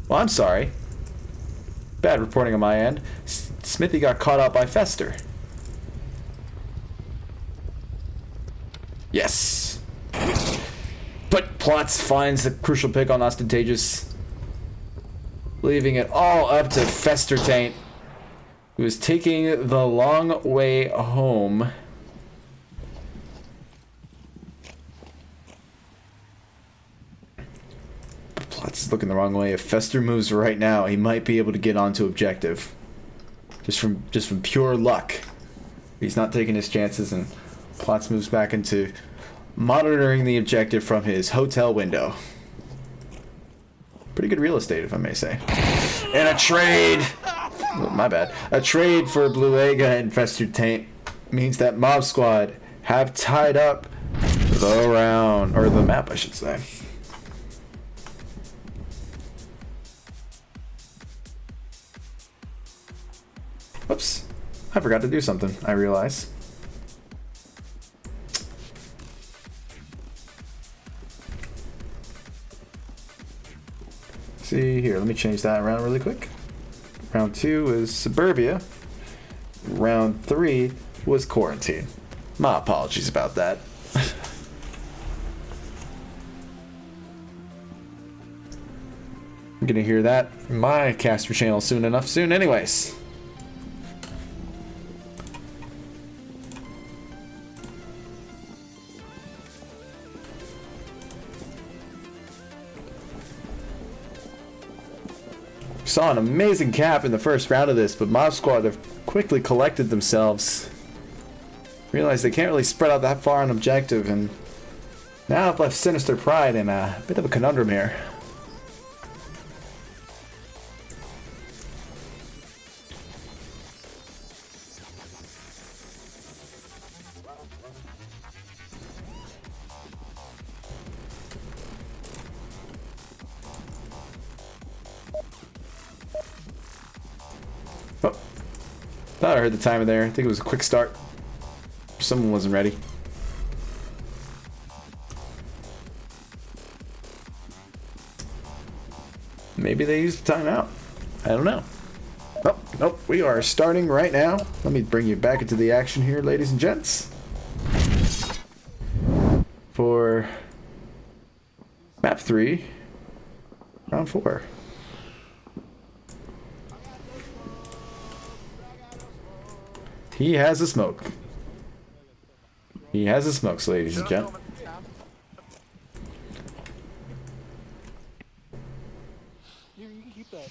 Well, I'm sorry. Bad reporting on my end. Smithy got caught out by Fester. Yes. But Plots finds the crucial pick on Ostentatious, leaving it all up to Fester Taint, who is taking the long way home. Plots is looking the wrong way. If Fester moves right now, he might be able to get onto objective. Just from pure luck. He's not taking his chances, and Plots moves back into monitoring the objective from his hotel window. Pretty good real estate, if I may say. And a trade! Oh, my bad. A trade for Bluega and Fester Taint means that Mob Squad have tied up the round, or the map, I should say. Whoops. I forgot to do something, I realize. See here, let me change that around really quick. Round 2 is Suburbia. Round 3 was Quarantine. My apologies about that. I'm gonna hear that from my caster channel soon anyways. Saw an amazing cap in the first round of this, but Mob Squad have quickly collected themselves. Realized they can't really spread out that far on objective, and now I've left Sinister Pride in a bit of a conundrum here. Oh, thought I heard the timer there. I think it was a quick start. Someone wasn't ready. Maybe they used the timeout. I don't know. Oh, nope. We are starting right now. Let me bring you back into the action here, ladies and gents. For map 3, round 4. He has a smoke. He has a smoke, ladies and gentlemen. You can keep that.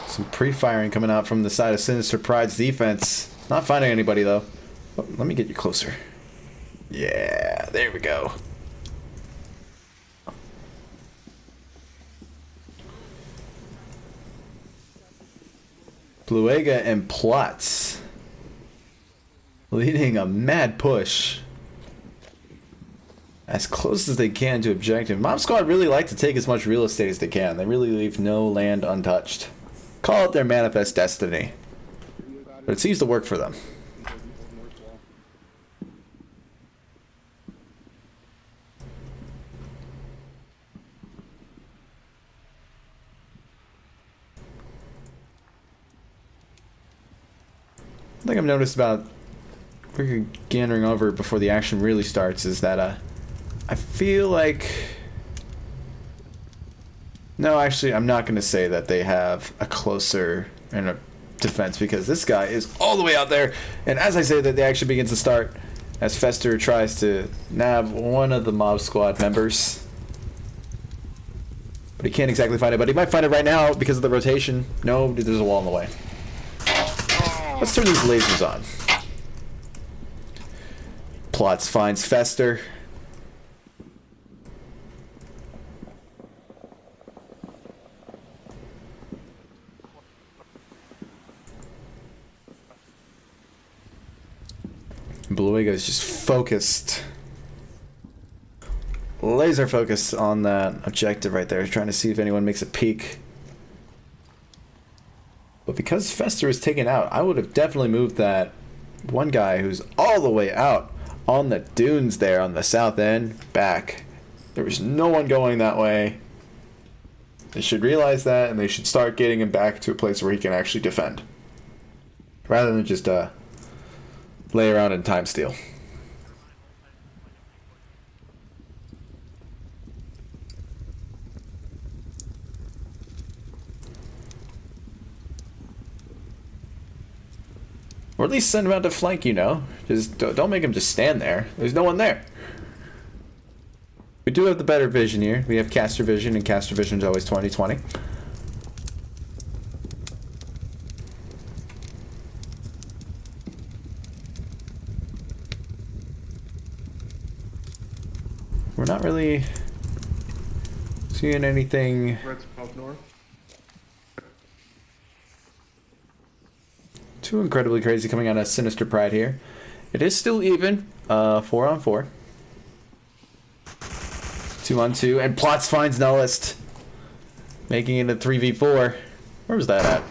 Some pre-firing coming out from the side of Sinister Pride's defense. Not finding anybody though. Oh, let me get you closer. Yeah, there we go. Bluega and Plots leading a mad push as close as they can to objective. Mob Squad really like to take as much real estate as they can. They really leave no land untouched. Call it their manifest destiny. But it seems to work for them. One thing I've noticed about gathering over before the action really starts is that I feel like... No, actually, I'm not going to say that they have a closer and a defense, because this guy is all the way out there. And as I say that, the action begins to start as Fester tries to nab one of the Mob Squad members. But he can't exactly find it, but he might find it right now because of the rotation. No, there's a wall in the way. Let's turn these lasers on. Plots finds Fester. Bluega is just focused. Laser focused on that objective right there, trying to see if anyone makes a peek. But because Fester is taken out, I would have definitely moved that one guy who's all the way out on the dunes there on the south end back. There was no one going that way. They should realize that, and they should start getting him back to a place where he can actually defend. Rather than just lay around and time steal. Or at least send him out to flank, you know. Just don't make him just stand there. There's no one there. We do have the better vision here. We have caster vision, and caster vision is always 20/20. We're not really seeing anything. Red's above north. Too incredibly crazy coming out of Sinister Pride here. It is still even, 4-on-4. 2-on-2, and Plots finds Nullist, making it a 3v4. Where was that at?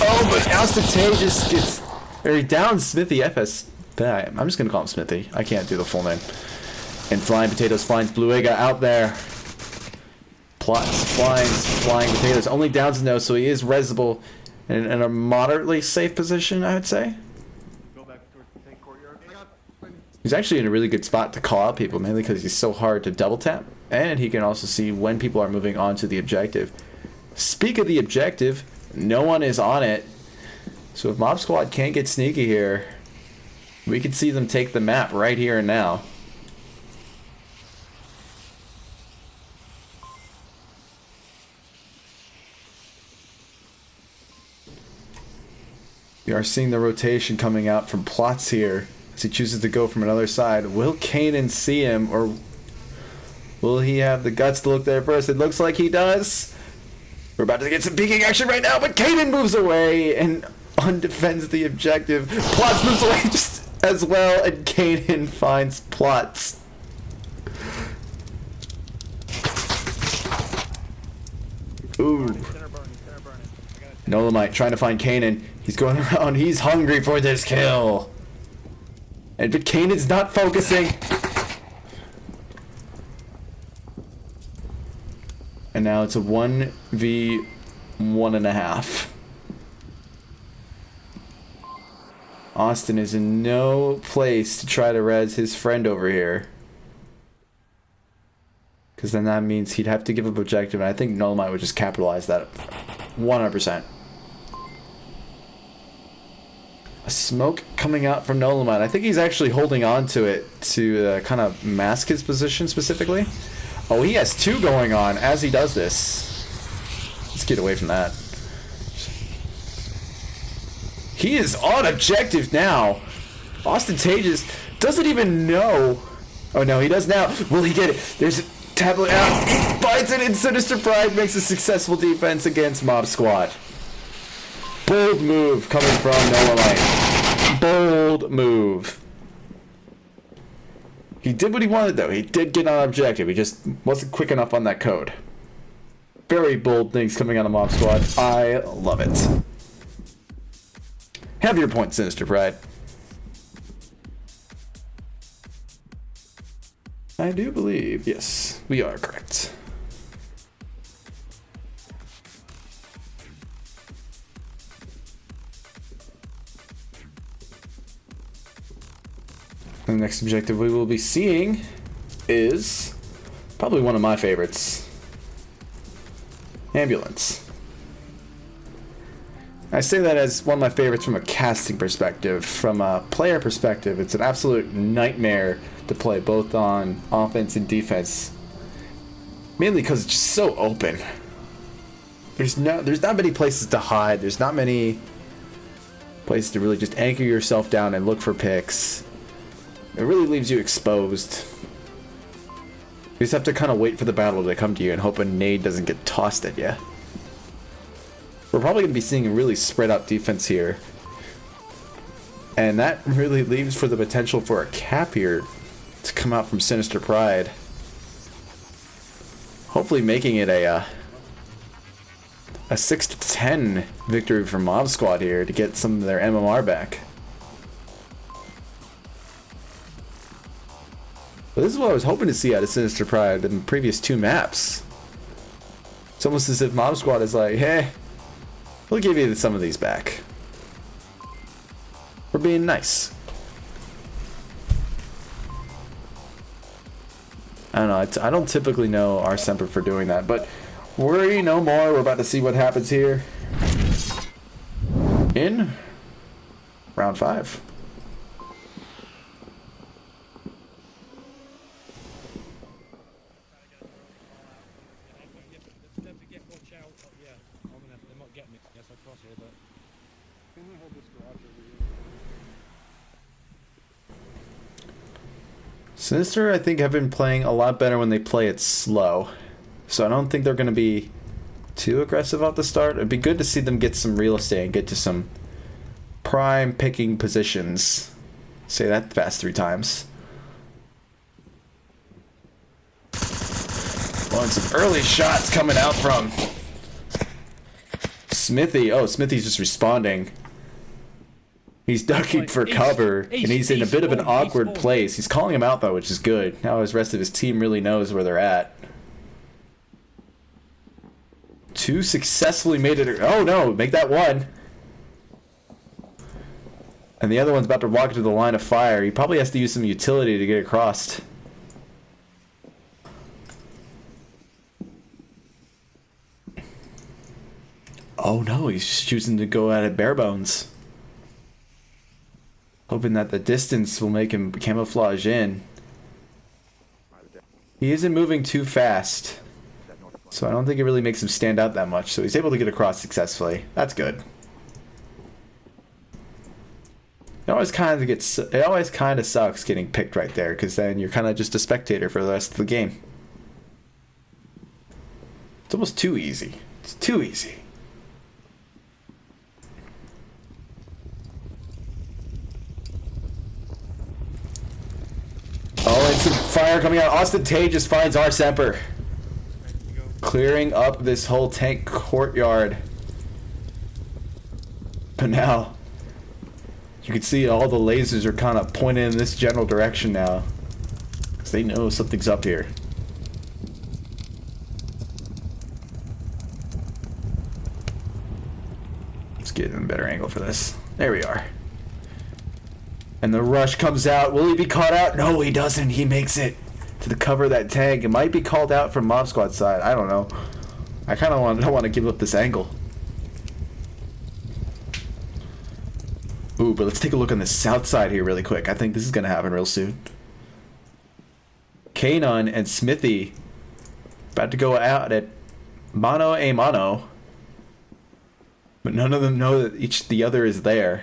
Oh, but Austin gets, or he downs Smithy FS. I'm just gonna call him Smithy. I can't do the full name. And Flying Potatoes finds Bluega out there. Plots finds Flying Potatoes. Only downs no, so he is resable. In a moderately safe position, I would say. Go back towards the tank courtyard. He's actually in a really good spot to call out people, mainly because he's so hard to double tap. And he can also see when people are moving on to the objective. Speak of the objective, no one is on it. So if Mob Squad can't get sneaky here, we can see them take the map right here and now. We are seeing the rotation coming out from Plots here as he chooses to go from another side. Will Kanan see him, or will he have the guts to look there first? It looks like he does. We're about to get some peeking action right now, but Kanan moves away and undefends the objective. Plots moves away just as well, and Kanan finds Plots. Ooh. Nolamite trying to find Kanan. He's going around. He's hungry for this kill. And but Kanan's not focusing. And now it's a 1v1.5. Austin is in no place to try to res his friend over here. Because then that means he'd have to give up objective, and I think Nolamite would just capitalize that 100%. A smoke coming out from Nolamite. I think he's actually holding on to it to kind of mask his position specifically. Oh, he has two going on as he does this. Let's get away from that. He is on objective now. Ostentatious doesn't even know. Oh no, he does now. Will he get it? There's a tablet out. He finds it in Sinister Pride, makes a successful defense against Mob Squad. Bold move coming from Nolamite. Bold move. He did what he wanted though. He did get on objective. He just wasn't quick enough on that code. Very bold things coming out of Mob Squad. I love it. Have your point, Sinister Pride. I do believe, yes, we are correct. The next objective we will be seeing is probably one of my favorites. Ambulance. I say that as one of my favorites from a casting perspective. From a player perspective, it's an absolute nightmare to play both on offense and defense. Mainly because it's just so open. There's not many places to hide. There's not many places to really just anchor yourself down and look for picks. It really leaves you exposed. You just have to kind of wait for the battle to come to you and hope a nade doesn't get tossed at you. We're probably going to be seeing a really spread out defense here. And that really leaves for the potential for a cap here to come out from Sinister Pride. Hopefully making it a 6-10 victory for Mob Squad here to get some of their MMR back. But this is what I was hoping to see out of Sinister Pride in the previous 2 maps. It's almost as if Mob Squad is like, hey, we'll give you some of these back. We're being nice. I don't know, I don't typically know our Semper for doing that, but worry no more. We're about to see what happens here in round 5. Sinister, I think, have been playing a lot better when they play it slow. So I don't think they're going to be too aggressive off the start. It'd be good to see them get some real estate and get to some prime picking positions. Say that fast 3 times. Well, and some early shots coming out from Smithy. Oh, Smithy's just responding. He's ducking for cover, and he's in a bit of an awkward place. He's calling him out, though, which is good. Now his rest of his team really knows where they're at. 2 successfully made it. Oh, no, make that 1. And the other one's about to walk into the line of fire. He probably has to use some utility to get across. Oh, no, he's choosing to go at it bare bones. Hoping that the distance will make him camouflage in. He isn't moving too fast, so I don't think it really makes him stand out that much. So he's able to get across successfully. That's good. It always kind of sucks getting picked right there, because then you're kind of just a spectator for the rest of the game. It's almost too easy. It's too easy. Oh, and some fire coming out. Ostentatious finds our Semper. Clearing up this whole tank courtyard. But now, you can see all the lasers are kind of pointing in this general direction now. Because they know something's up here. Let's get in a better angle for this. There we are. And the rush comes out. Will he be caught out? No, he doesn't. He makes it to the cover of that tank. It might be called out from Mob Squad side. I don't know. I kind of don't want to give up this angle. Ooh, but let's take a look on the south side here really quick. I think this is going to happen real soon. Kanon and Smithy about to go out at mano a mano. But none of them know that the other is there.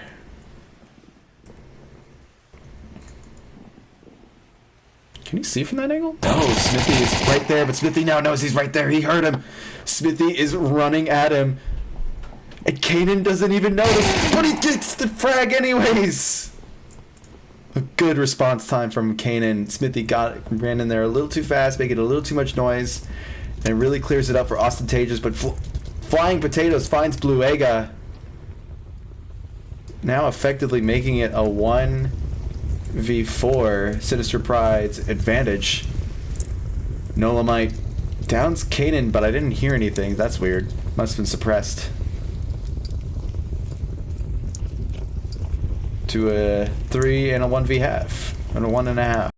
Can you see from that angle? No, Smithy is right there, but Smithy now knows he's right there. He heard him. Smithy is running at him. And Kanan doesn't even notice, but he gets the frag anyways. A good response time from Kanan. Smithy ran in there a little too fast, making a little too much noise, and really clears it up for Ostentatious, but Flying Potatoes finds Bluega. Now effectively making it a 1v4 Sinister Pride's advantage. Nolamite downs Kanan, but I didn't hear anything. That's weird. Must have been suppressed. To a 3 and a 1v half. And a 1.5.